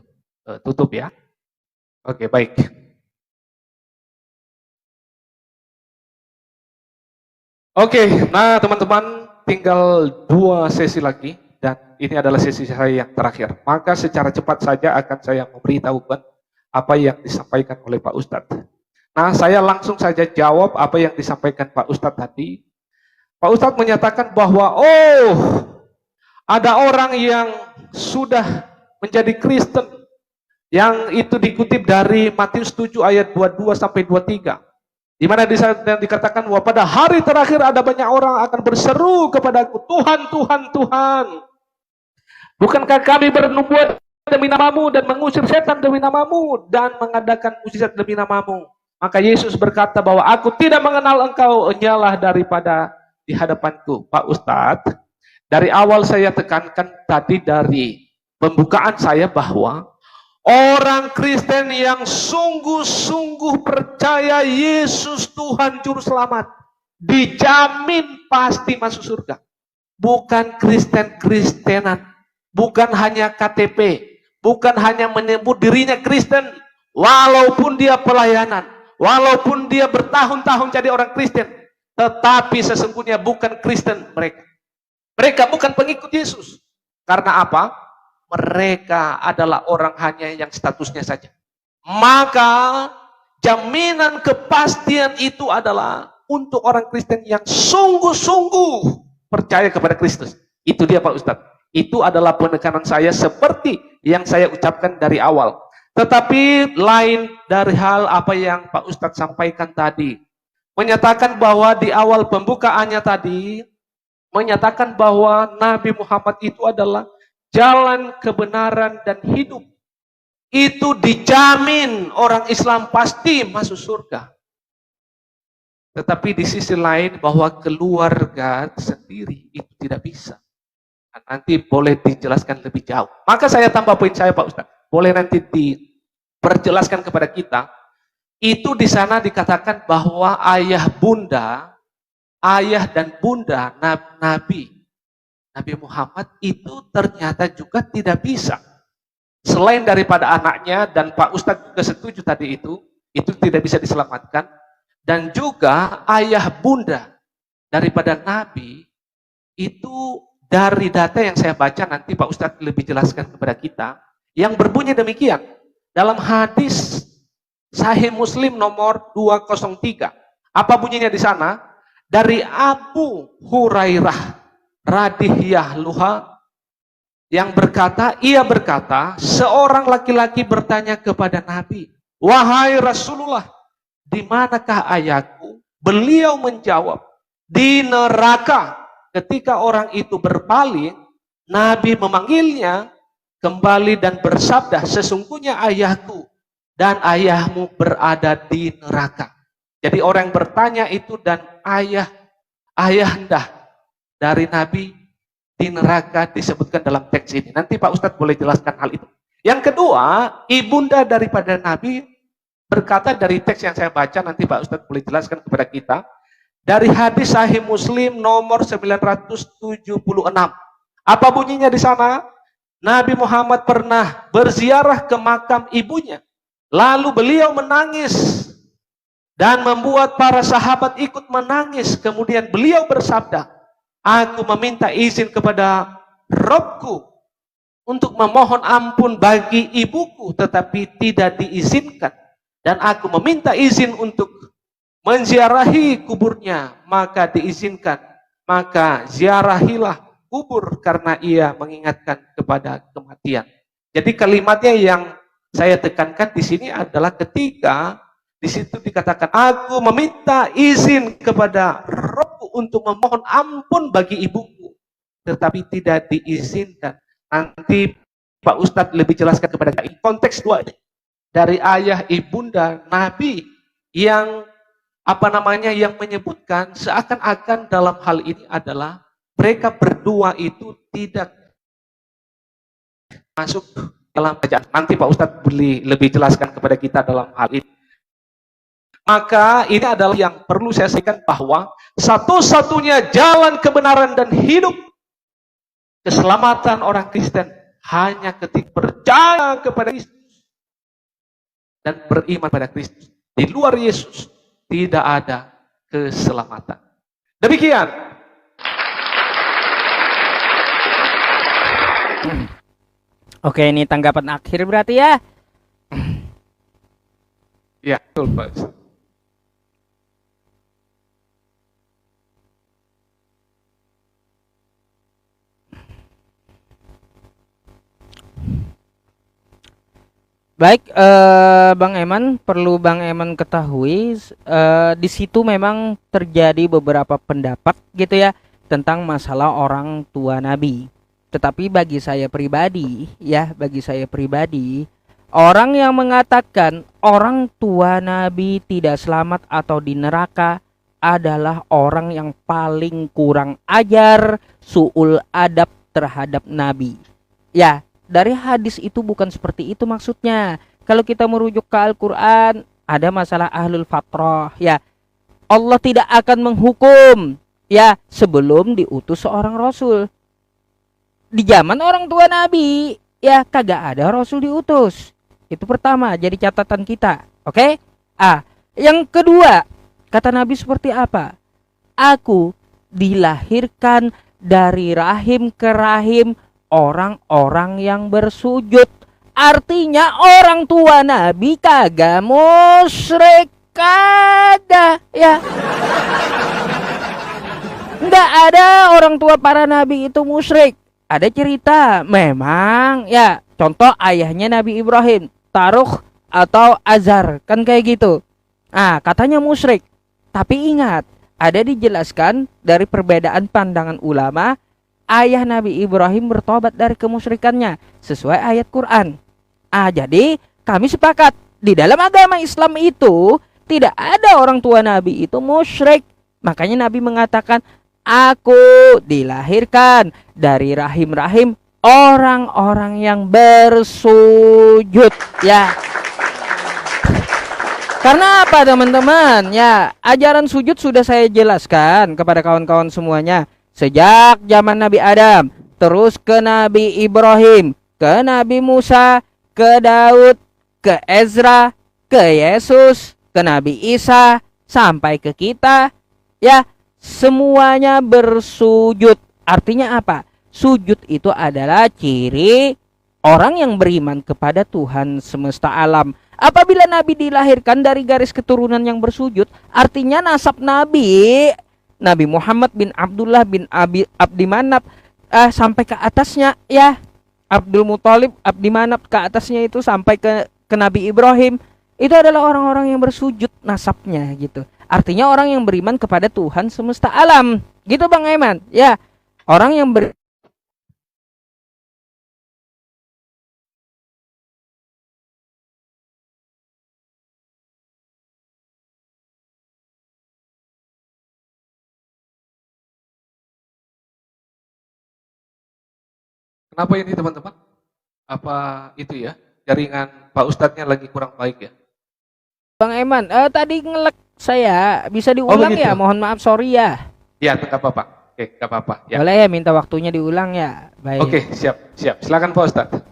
tutup ya. Oke, baik. Oke, nah teman-teman, tinggal 2 sesi lagi dan ini adalah sesi saya yang terakhir. Maka secara cepat saja akan saya memberitahukan apa yang disampaikan oleh Pak Ustadz. Nah, saya langsung saja jawab apa yang disampaikan Pak Ustadz tadi. Pak Ustadz menyatakan bahwa ada orang yang sudah menjadi Kristen, yang itu dikutip dari Matius 7 ayat 22-23. Di mana dikatakan bahwa pada hari terakhir ada banyak orang akan berseru kepadaku, Tuhan, Tuhan, Tuhan. Bukankah kami bernubuat demi namamu dan mengusir setan demi namamu dan mengadakan mukjizat demi namamu? Maka Yesus berkata bahwa aku tidak mengenal engkau, enyalah daripada di hadapanku. Pak Ustadz, dari awal saya tekankan tadi dari pembukaan saya bahwa orang Kristen yang sungguh-sungguh percaya Yesus Tuhan Juru Selamat dijamin pasti masuk surga. Bukan Kristen-Kristenan, bukan hanya KTP, bukan hanya menyebut dirinya Kristen, walaupun dia pelayanan, walaupun dia bertahun-tahun jadi orang Kristen, tetapi sesungguhnya bukan Kristen mereka. Mereka bukan pengikut Yesus. Karena apa? Mereka adalah orang hanya yang statusnya saja. Maka jaminan kepastian itu adalah untuk orang Kristen yang sungguh-sungguh percaya kepada Kristus. Itu dia Pak Ustadz. Itu adalah penekanan saya seperti yang saya ucapkan dari awal. Tetapi lain dari hal apa yang Pak Ustadz sampaikan tadi. Menyatakan bahwa di awal pembukaannya tadi, menyatakan bahwa Nabi Muhammad itu adalah jalan kebenaran dan hidup. Itu dijamin orang Islam pasti masuk surga. Tetapi di sisi lain bahwa keluarga sendiri itu tidak bisa. Nah, nanti boleh dijelaskan lebih jauh. Maka saya tambah poin saya Pak Ustaz. Boleh nanti diperjelaskan kepada kita. Itu di sana dikatakan bahwa ayah dan bunda Nabi Muhammad itu ternyata juga tidak bisa. Selain daripada anaknya, dan Pak Ustadz juga setuju tadi itu tidak bisa diselamatkan. Dan juga ayah bunda daripada Nabi itu dari data yang saya baca, nanti Pak Ustadz lebih jelaskan kepada kita, yang berbunyi demikian. Dalam hadis Sahih Muslim nomor 203. Apa bunyinya di sana? Dari Abu Hurairah radhiyallahu yang ia berkata, seorang laki-laki bertanya kepada Nabi, "Wahai Rasulullah, di manakah ayahku?" Beliau menjawab, "Di neraka." Ketika orang itu berpaling, Nabi memanggilnya kembali dan bersabda, "Sesungguhnya ayahku dan ayahmu berada di neraka." Jadi orang yang bertanya itu dan ayahanda dari Nabi di neraka disebutkan dalam teks ini. Nanti Pak Ustadz boleh jelaskan hal itu. Yang kedua, ibunda daripada Nabi berkata dari teks yang saya baca, nanti Pak Ustadz boleh jelaskan kepada kita. Dari hadis Sahih Muslim nomor 976. Apa bunyinya di sana? Nabi Muhammad pernah berziarah ke makam ibunya. Lalu beliau menangis dan membuat para sahabat ikut menangis. Kemudian beliau bersabda, "Aku meminta izin kepada Robku untuk memohon ampun bagi ibuku, tetapi tidak diizinkan. Dan aku meminta izin untuk menziarahi kuburnya, maka diizinkan. Maka ziarahilah kubur karena ia mengingatkan kepada kematian." Jadi kalimatnya yang saya tekankan di sini adalah ketika di situ dikatakan, "Aku meminta izin kepada Robku untuk memohon ampun bagi ibuku, tetapi tidak diizinkan." Nanti Pak Ustadz lebih jelaskan kepada kita. Konteks dua ini dari ayah ibunda Nabi yang yang menyebutkan seakan-akan dalam hal ini adalah mereka berdua itu tidak masuk dalam bacaan. Nanti Pak Ustadz boleh lebih jelaskan kepada kita dalam hal ini. Maka ini adalah yang perlu saya sampaikan, bahwa satu-satunya jalan kebenaran dan hidup keselamatan orang Kristen hanya ketika percaya kepada Kristus dan beriman pada Kristus. Di luar Yesus tidak ada keselamatan. Demikian. Oke, ini tanggapan akhir berarti ya. Ya, betul Pak. Baik, Bang Eman, perlu Bang Eman ketahui, di situ memang terjadi beberapa pendapat gitu ya tentang masalah orang tua Nabi. Tetapi bagi saya pribadi, orang yang mengatakan orang tua Nabi tidak selamat atau di neraka adalah orang yang paling kurang ajar, su'ul adab terhadap Nabi. Ya, dari hadis itu bukan seperti itu maksudnya. Kalau kita merujuk ke Al-Quran, ada masalah ahlul fatrah. Ya, Allah tidak akan menghukum ya sebelum diutus seorang Rasul. Di zaman orang tua Nabi, ya kagak ada Rasul diutus. Itu pertama, jadi catatan kita. Oke? Yang kedua, kata Nabi seperti apa? Aku dilahirkan dari rahim ke rahim orang-orang yang bersujud. Artinya orang tua Nabi kagak musyrik, kagak ya. Enggak ada orang tua para nabi itu musyrik. Ada cerita memang ya, Contoh ayahnya Nabi Ibrahim, Taruh atau Azar, kan kayak gitu. Katanya musyrik. Tapi ingat, ada dijelaskan dari perbedaan pandangan ulama, ayah Nabi Ibrahim bertobat dari kemusyrikannya sesuai ayat Quran. Jadi kami sepakat di dalam agama Islam itu tidak ada orang tua Nabi itu musyrik. Makanya Nabi mengatakan, aku dilahirkan dari rahim-rahim orang-orang yang bersujud, ya. Karena apa teman-teman? Ya, ajaran sujud sudah saya jelaskan kepada kawan-kawan semuanya. Sejak zaman Nabi Adam, terus ke Nabi Ibrahim, ke Nabi Musa, ke Daud, ke Ezra, ke Yesus, ke Nabi Isa, sampai ke kita. Ya, semuanya bersujud. Artinya apa? Sujud itu adalah ciri orang yang beriman kepada Tuhan semesta alam. Apabila Nabi dilahirkan dari garis keturunan yang bersujud, artinya nasab Nabi Muhammad bin Abdullah bin Abdi Manaf sampai ke atasnya, ya, Abdul Muthalib, Abdi Manaf, ke atasnya itu sampai ke Nabi Ibrahim, itu adalah orang-orang yang bersujud nasabnya gitu. Artinya orang yang beriman kepada Tuhan semesta alam. Gitu Bang Aiman. Ya, orang yang Kenapa ini teman-teman? Apa itu ya? Jaringan Pak Ustadznya lagi kurang baik ya? Bang Aiman, tadi ngelek saya, bisa diulang begitu. ya? Mohon maaf, sorry ya. Ya, nggak apa-apa. Oke, nggak apa-apa. Ya. Boleh ya minta waktunya diulang ya? Baik. Oke, siap. Silakan Pak Ustadz.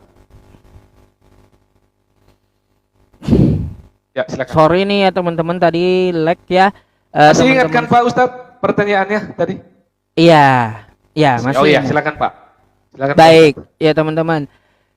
Ya, silakan. Sorry nih ya teman-teman, tadi lag ya. Masih ingatkan Pak Ustadz pertanyaannya tadi? Iya, masih. Oh iya, silakan Pak. Silakan. Baik, Pak. Ya teman-teman.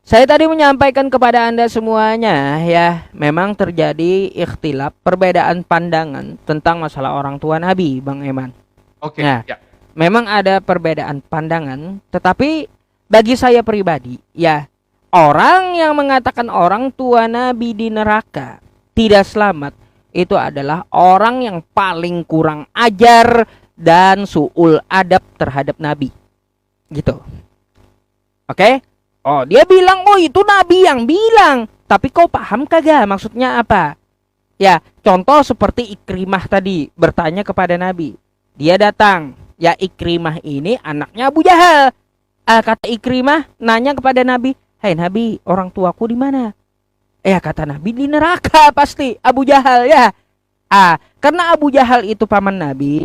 Saya tadi menyampaikan kepada Anda semuanya, ya, memang terjadi ikhtilaf, perbedaan pandangan tentang masalah orang tua Nabi, Bang Eman. Oke, ya. Memang ada perbedaan pandangan, tetapi bagi saya pribadi, ya, orang yang mengatakan orang tua Nabi di neraka tidak selamat, itu adalah orang yang paling kurang ajar dan su'ul adab terhadap Nabi. Gitu. Oke? Oh, dia bilang, oh itu Nabi yang bilang. Tapi kau paham kagak maksudnya apa? Ya, contoh seperti Ikrimah tadi bertanya kepada Nabi. Dia datang. Ya, Ikrimah ini anaknya Abu Jahal. Kata Ikrimah nanya kepada Nabi, "Hai Nabi, orang tuaku di mana?" Kata Nabi, di neraka pasti, Abu Jahal, ya. Karena Abu Jahal itu paman Nabi,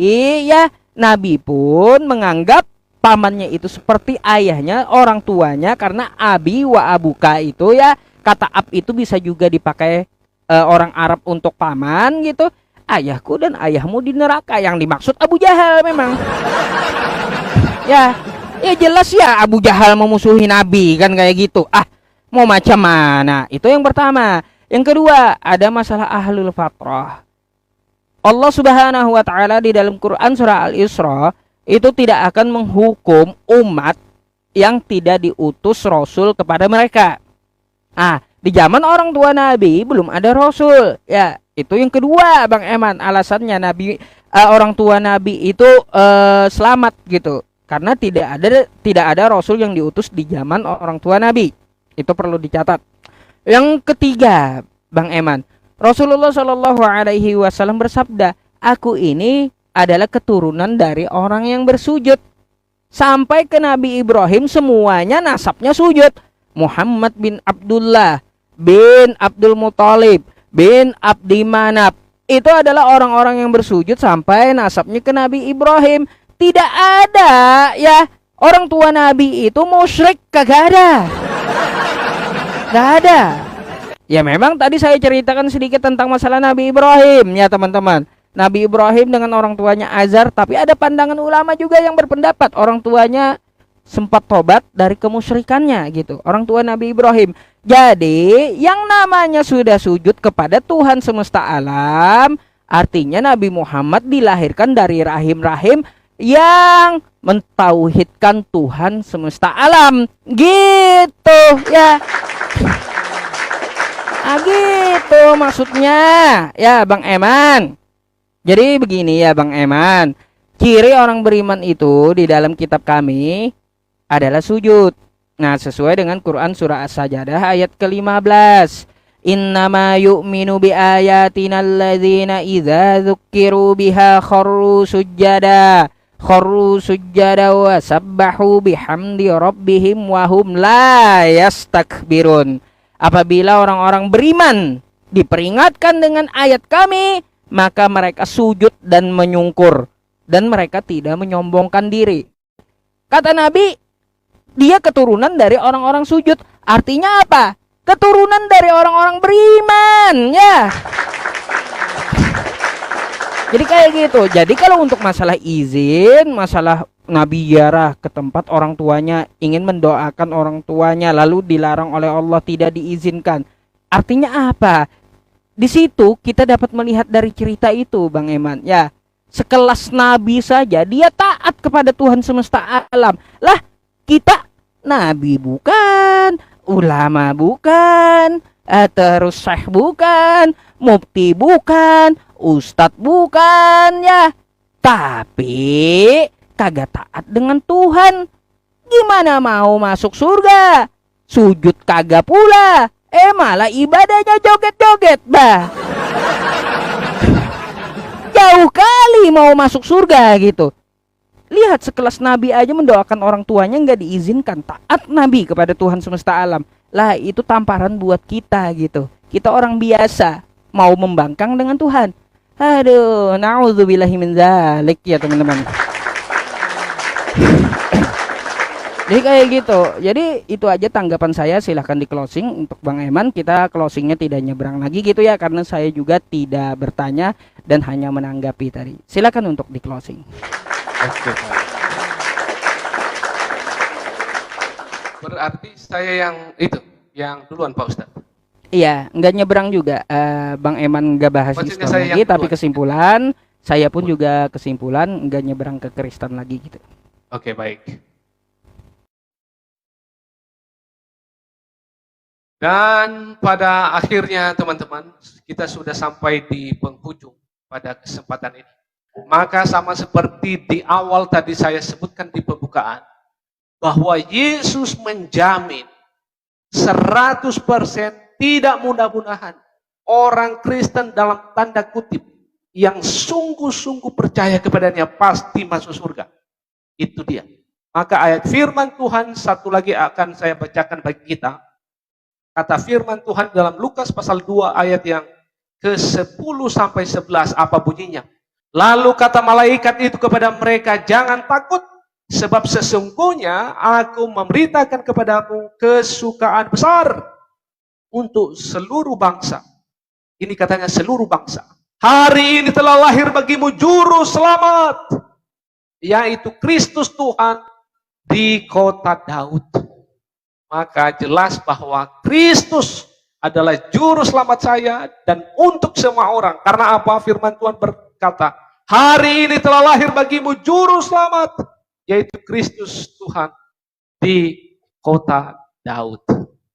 ya, Nabi pun menganggap pamannya itu seperti ayahnya, orang tuanya, karena abi wa abuka itu, ya, kata ab itu bisa juga dipakai orang Arab untuk paman gitu. Ayahku dan ayahmu di neraka, yang dimaksud Abu Jahal memang. Ya jelas ya, Abu Jahal memusuhi Nabi kan kayak gitu. Mau macam mana? Itu yang pertama. Yang kedua, ada masalah ahlul fatrah. Allah Subhanahu wa taala di dalam Quran surah Al-Isra itu tidak akan menghukum umat yang tidak diutus Rasul kepada mereka. Di zaman orang tua Nabi belum ada Rasul. Ya, itu yang kedua Bang Eman, alasannya Nabi orang tua Nabi itu selamat gitu. Karena tidak ada Rasul yang diutus di zaman orang tua Nabi. Itu perlu dicatat. Yang ketiga Bang Eman, Rasulullah Shallallahu Alaihi Wasallam bersabda, aku ini adalah keturunan dari orang yang bersujud. Sampai ke Nabi Ibrahim semuanya nasabnya sujud. Muhammad bin Abdullah bin Abdul Muthalib bin Abdi Manaf, itu adalah orang-orang yang bersujud sampai nasabnya ke Nabi Ibrahim. Tidak ada ya orang tua Nabi itu musyrik, kagak ada. Gak ada. Ya memang tadi saya ceritakan sedikit tentang masalah Nabi Ibrahim ya teman-teman. Nabi Ibrahim dengan orang tuanya Azar, tapi ada pandangan ulama juga yang berpendapat orang tuanya sempat tobat dari kemusyrikannya gitu. Orang tua Nabi Ibrahim. Jadi yang namanya sudah sujud kepada Tuhan semesta alam, artinya Nabi Muhammad dilahirkan dari rahim-rahim yang mentauhidkan Tuhan semesta alam. Gitu ya. Nah, gitu maksudnya. Ya, Bang Eman. Jadi begini ya, Bang Eman. Ciri orang beriman itu di dalam kitab kami adalah sujud. Nah, sesuai dengan Quran surah As-Sajdah ayat ke-15. Innama yu'minu bi ayatina alladzina idza dzukkiru biha kharru sujjada wa sabbahu bihamdi rabbihim wa hum la yastakbirun. Apabila orang-orang beriman diperingatkan dengan ayat kami, maka mereka sujud dan menyungkur, dan mereka tidak menyombongkan diri. Kata Nabi, dia keturunan dari orang-orang sujud. Artinya apa? Keturunan dari orang-orang beriman, ya. Jadi kayak gitu. Jadi kalau untuk masalah izin, masalah Nabi ziarah ke tempat orang tuanya, ingin mendoakan orang tuanya, lalu dilarang oleh Allah, tidak diizinkan. Artinya apa? Di situ kita dapat melihat dari cerita itu, Bang Eman. Ya, sekelas Nabi saja dia taat kepada Tuhan semesta alam. Lah, kita Nabi bukan, ulama bukan, terus syekh bukan, mufti bukan, ustadz bukan, ya. Tapi kagak taat dengan Tuhan. Gimana mau masuk surga? Sujud kagak pula. Malah ibadahnya joget-joget, bah. Jauh kali mau masuk surga gitu. Lihat sekelas Nabi aja mendoakan orang tuanya nggak diizinkan. Taat Nabi kepada Tuhan semesta alam. Lah itu tamparan buat kita gitu. Kita orang biasa mau membangkang dengan Tuhan. Aduh, na'udzubillahi min dzalik ya teman-teman. Jadi kayak gitu. Jadi itu aja tanggapan saya. Silahkan di closing untuk Bang Eman. Kita closingnya tidak nyebrang lagi gitu ya, karena saya juga tidak bertanya dan hanya menanggapi tadi. Silahkan untuk di closing. Oke, Pak. Berarti saya yang duluan Pak Ustadz. Iya, nggak nyebrang juga. Bang Eman nggak bahas Maksudnya Islam saya lagi, yang tapi duluan. kesimpulan saya pun juga kesimpulan nggak nyebrang ke Kristen lagi gitu. Oke, baik. Dan pada akhirnya teman-teman, kita sudah sampai di penghujung pada kesempatan ini. Maka sama seperti di awal tadi saya sebutkan di pembukaan, bahwa Yesus menjamin 100% tidak mudah-mudahan orang Kristen dalam tanda kutip yang sungguh-sungguh percaya kepadanya pasti masuk surga. Itu dia. Maka ayat firman Tuhan satu lagi akan saya bacakan bagi kita. Kata firman Tuhan dalam Lukas pasal 2 ayat yang ke-10 sampai 11, apa bunyinya? Lalu kata malaikat itu kepada mereka, jangan takut, sebab sesungguhnya aku memberitakan kepadamu kesukaan besar untuk seluruh bangsa. Ini katanya seluruh bangsa. Hari ini telah lahir bagimu juru selamat, yaitu Kristus Tuhan di kota Daud. Maka jelas bahwa Kristus adalah juru selamat saya dan untuk semua orang. Karena apa? Firman Tuhan berkata, hari ini telah lahir bagimu juru selamat, yaitu Kristus Tuhan di kota Daud.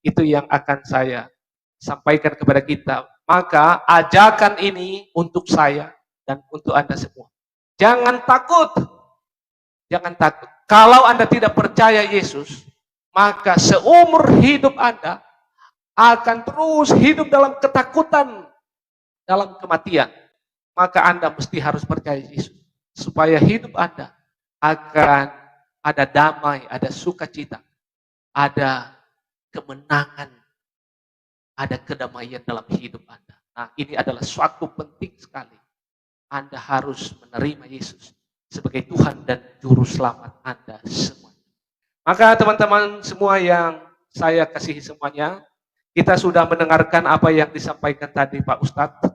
Itu yang akan saya sampaikan kepada kita. Maka ajakan ini untuk saya dan untuk Anda semua. Jangan takut. Jangan takut. Kalau Anda tidak percaya Yesus, maka seumur hidup Anda akan terus hidup dalam ketakutan, dalam kematian. Maka Anda mesti harus percaya Yesus. Supaya hidup Anda akan ada damai, ada sukacita, ada kemenangan, ada kedamaian dalam hidup Anda. Nah, ini adalah suatu penting sekali. Anda harus menerima Yesus sebagai Tuhan dan Juru Selamat Anda semua. Maka teman-teman semua yang saya kasihi semuanya, kita sudah mendengarkan apa yang disampaikan tadi Pak Ustadz.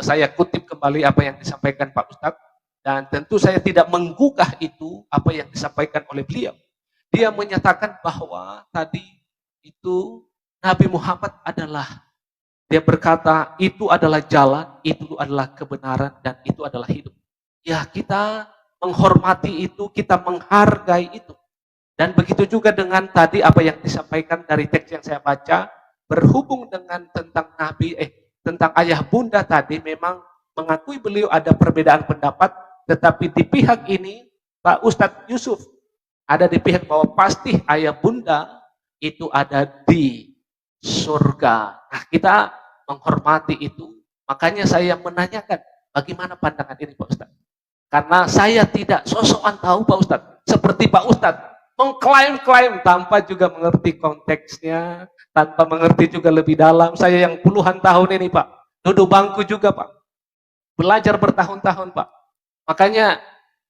Saya kutip kembali apa yang disampaikan Pak Ustadz. Dan tentu saya tidak menggugah itu apa yang disampaikan oleh beliau. Dia menyatakan bahwa tadi itu Nabi Muhammad adalah, dia berkata itu adalah jalan, itu adalah kebenaran, dan itu adalah hidup. Ya, kita menghormati itu, kita menghargai itu. Dan begitu juga dengan tadi apa yang disampaikan dari teks yang saya baca, berhubung dengan tentang tentang ayah bunda tadi, memang mengakui beliau ada perbedaan pendapat, tetapi di pihak ini Pak Ustadz Yusuf ada di pihak bahwa pasti ayah bunda itu ada di surga. Nah, kita menghormati itu. Makanya saya menanyakan, bagaimana pandangan ini Pak Ustadz? Karena saya tidak sosokan tahu Pak Ustadz. Seperti Pak Ustadz, mengklaim-klaim tanpa juga mengerti konteksnya, tanpa mengerti juga lebih dalam. Saya yang puluhan tahun ini Pak, duduk bangku juga Pak. Belajar bertahun-tahun Pak. Makanya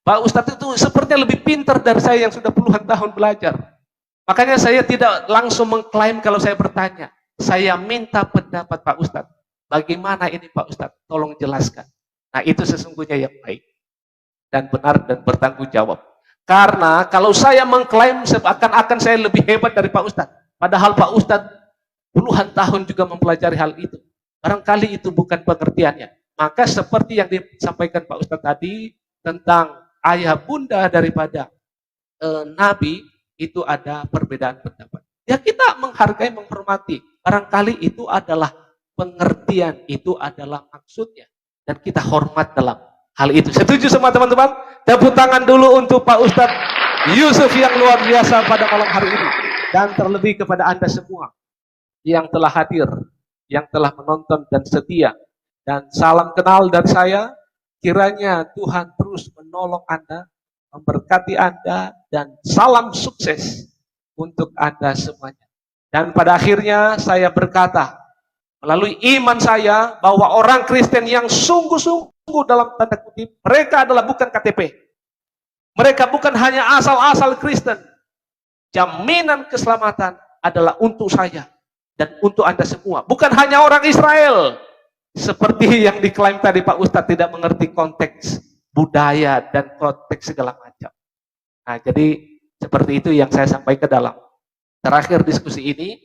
Pak Ustadz itu sepertinya lebih pintar dari saya yang sudah puluhan tahun belajar. Makanya saya tidak langsung mengklaim kalau saya bertanya. Saya minta pendapat Pak Ustadz. Bagaimana ini Pak Ustadz? Tolong jelaskan. Nah itu sesungguhnya yang baik dan benar dan bertanggung jawab. Karena kalau saya mengklaim seakan-akan saya lebih hebat dari Pak Ustadz. Padahal Pak Ustadz puluhan tahun juga mempelajari hal itu. Barangkali itu bukan pengertiannya. Maka seperti yang disampaikan Pak Ustadz tadi tentang ayah bunda daripada Nabi, itu ada perbedaan pendapat. Ya kita menghargai, menghormati. Barangkali itu adalah pengertian, itu adalah maksudnya. Dan kita hormat dalam hal itu. Setuju semua teman-teman? Tepuk tangan dulu untuk Pak Ustadz Yusuf yang luar biasa pada malam hari ini. Dan terlebih kepada Anda semua yang telah hadir, yang telah menonton dan setia. Dan salam kenal dari saya. Kiranya Tuhan terus menolong Anda, memberkati Anda, dan salam sukses untuk Anda semuanya. Dan pada akhirnya saya berkata, melalui iman saya, bahwa orang Kristen yang sungguh-sungguh dalam tanda kutip, mereka adalah bukan KTP. Mereka bukan hanya asal-asal Kristen. Jaminan keselamatan adalah untuk saya dan untuk Anda semua. Bukan hanya orang Israel. Seperti yang diklaim tadi Pak Ustadz, tidak mengerti konteks budaya dan konteks segala macam. Nah, jadi seperti itu yang saya sampaikan dalam terakhir diskusi ini.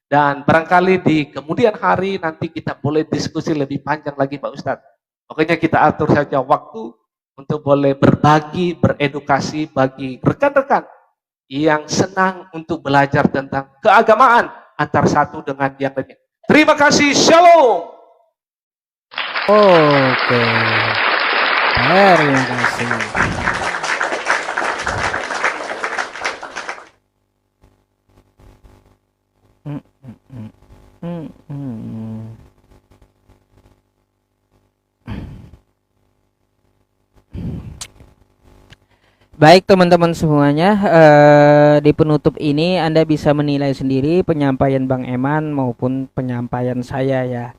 Dan barangkali di kemudian hari nanti kita boleh diskusi lebih panjang lagi Pak Ustadz. Pokoknya kita atur saja waktu untuk boleh berbagi, beredukasi bagi rekan-rekan yang senang untuk belajar tentang keagamaan antar satu dengan yang lainnya. Terima kasih, shalom. Oke, terima kasih. Baik teman-teman semuanya, di penutup ini Anda bisa menilai sendiri penyampaian Bang Eman maupun penyampaian saya ya.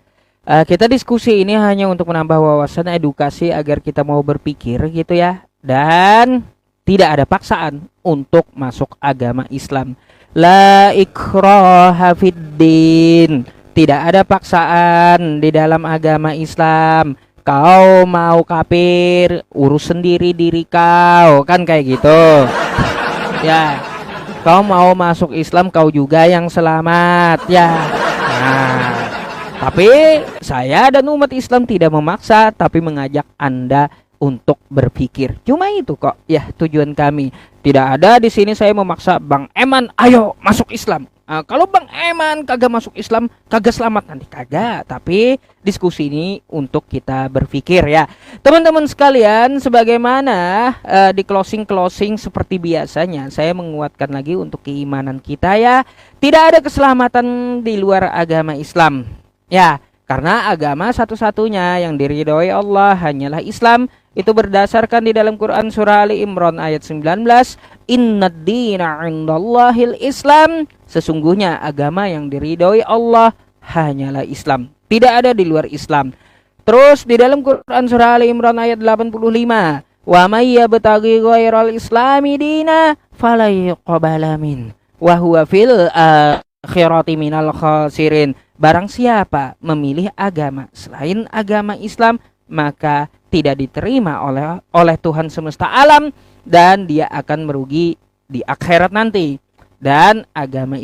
Kita diskusi ini hanya untuk menambah wawasan edukasi agar kita mau berpikir gitu ya. Dan tidak ada paksaan untuk masuk agama Islam. La ikraha fiddin. Tidak ada paksaan di dalam agama Islam. Kau mau kafir, urus sendiri diri kau, kan kayak gitu. Ya. Kau mau masuk Islam, kau juga yang selamat ya. Nah, tapi saya dan umat Islam tidak memaksa, tapi mengajak Anda untuk berpikir. Cuma itu kok ya tujuan kami. Tidak ada di sini saya memaksa Bang Eman, ayo masuk Islam. Kalau Bang Eman kagak masuk Islam, kagak selamat nanti, kagak. Tapi diskusi ini untuk kita berpikir ya. Teman-teman sekalian, sebagaimana di closing seperti biasanya, saya menguatkan lagi untuk keimanan kita ya. Tidak ada keselamatan di luar agama Islam. Ya, karena agama satu-satunya yang diridhoi Allah hanyalah Islam. Itu berdasarkan di dalam Quran surah Ali Imran ayat 19, Innad dina indallahil Islam. Sesungguhnya agama yang diridhoi Allah hanyalah Islam. Tidak ada di luar Islam. Terus di dalam Quran surah Ali Imran ayat 85, Wa may yabtaghi ghairal islami dina fala yuqbala min wa huwa fil akhirati minal khasirin. Barang siapa memilih agama selain agama Islam, maka tidak diterima oleh Tuhan semesta alam dan dia akan merugi di akhirat nanti. Dan agama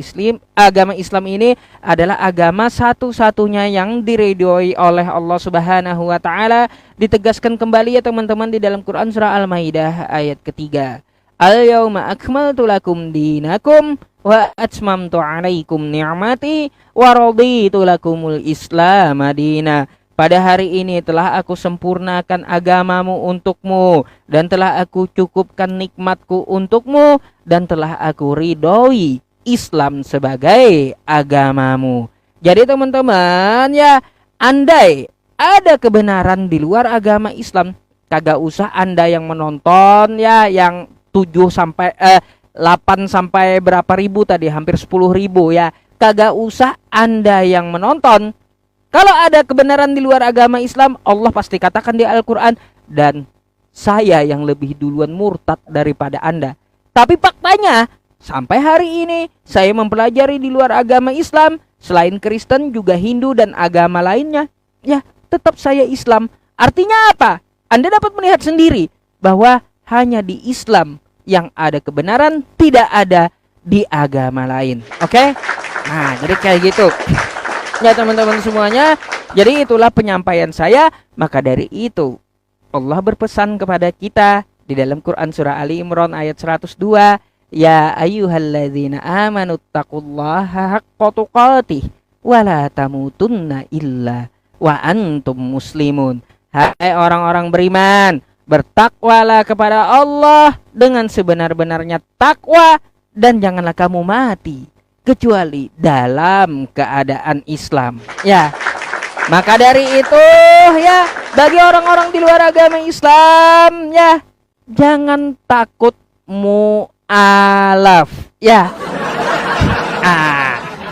Islam ini adalah agama satu-satunya yang diridhoi oleh Allah Subhanahu wa taala. Ditegaskan kembali ya teman-teman di dalam Quran surah Al-Maidah ayat ketiga. Al-yauma akmaltu lakum dinakum wa atmamtu 'alaikum ni'mati wa raditu lakumul Islam madina. Pada hari ini telah aku sempurnakan agamamu untukmu, dan telah aku cukupkan nikmatku untukmu, dan telah aku ridhoi Islam sebagai agamamu. Jadi teman-teman ya, andai ada kebenaran di luar agama Islam, kagak usah Anda yang menonton ya, yang 8 sampai berapa ribu tadi, hampir 10.000 ya. Kagak usah Anda yang menonton. Kalau ada kebenaran di luar agama Islam, Allah pasti katakan di Al-Quran, dan saya yang lebih duluan murtad daripada Anda. Tapi faktanya, sampai hari ini saya mempelajari di luar agama Islam, selain Kristen juga Hindu dan agama lainnya, ya tetap saya Islam. Artinya apa? Anda dapat melihat sendiri bahwa hanya di Islam yang ada kebenaran, tidak ada di agama lain. Oke? Nah, jadi kayak gitu. Ya teman-teman semuanya, jadi itulah penyampaian saya. Maka dari itu Allah berpesan kepada kita di dalam Quran surah Ali Imran ayat 102, ya ayyuhalladzina amanu taqullaha haqqa tuqatih wa la tamutunna illa wa antum muslimun. Hai orang-orang beriman, bertakwalah kepada Allah dengan sebenar-benarnya takwa, dan janganlah kamu mati kecuali dalam keadaan Islam. Ya, maka dari itu ya, bagi orang-orang di luar agama Islam ya, jangan takut mu'alaf ya.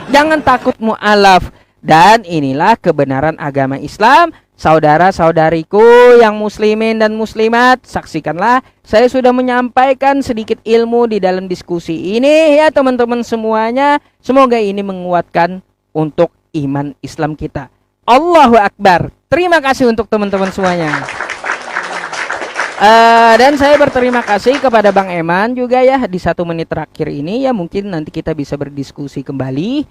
Jangan takut mu'alaf. Dan inilah kebenaran agama Islam. Saudara-saudariku yang muslimin dan muslimat, saksikanlah saya sudah menyampaikan sedikit ilmu di dalam diskusi ini ya teman-teman semuanya. Semoga ini menguatkan untuk iman Islam kita. Allahu Akbar. Terima kasih untuk teman-teman semuanya. Dan saya berterima kasih kepada Bang Eman juga ya, di 1 menit terakhir ini ya, mungkin nanti kita bisa berdiskusi kembali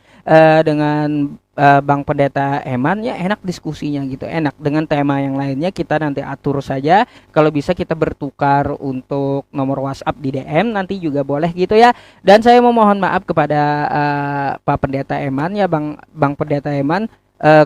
dengan Bang Pendeta Eman ya. Enak diskusinya gitu, enak. Dengan tema yang lainnya kita nanti atur saja. Kalau bisa kita bertukar untuk nomor WhatsApp di DM nanti juga boleh gitu ya. Dan saya memohon maaf kepada Pak Pendeta Eman ya, Bang Pendeta Eman,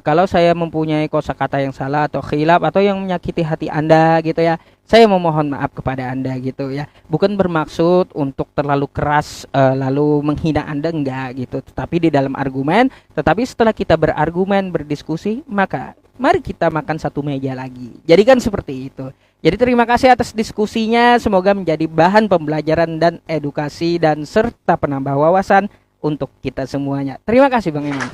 kalau saya mempunyai kosakata yang salah atau khilaf atau yang menyakiti hati Anda gitu ya, saya memohon maaf kepada Anda gitu ya. Bukan bermaksud untuk terlalu keras lalu menghina Anda, enggak gitu. Tetapi di dalam argumen, tetapi setelah kita berargumen, berdiskusi, maka mari kita makan satu meja lagi. Jadi kan seperti itu. Jadi terima kasih atas diskusinya. Semoga menjadi bahan pembelajaran dan edukasi dan serta penambah wawasan untuk kita semuanya. Terima kasih Bang Iman.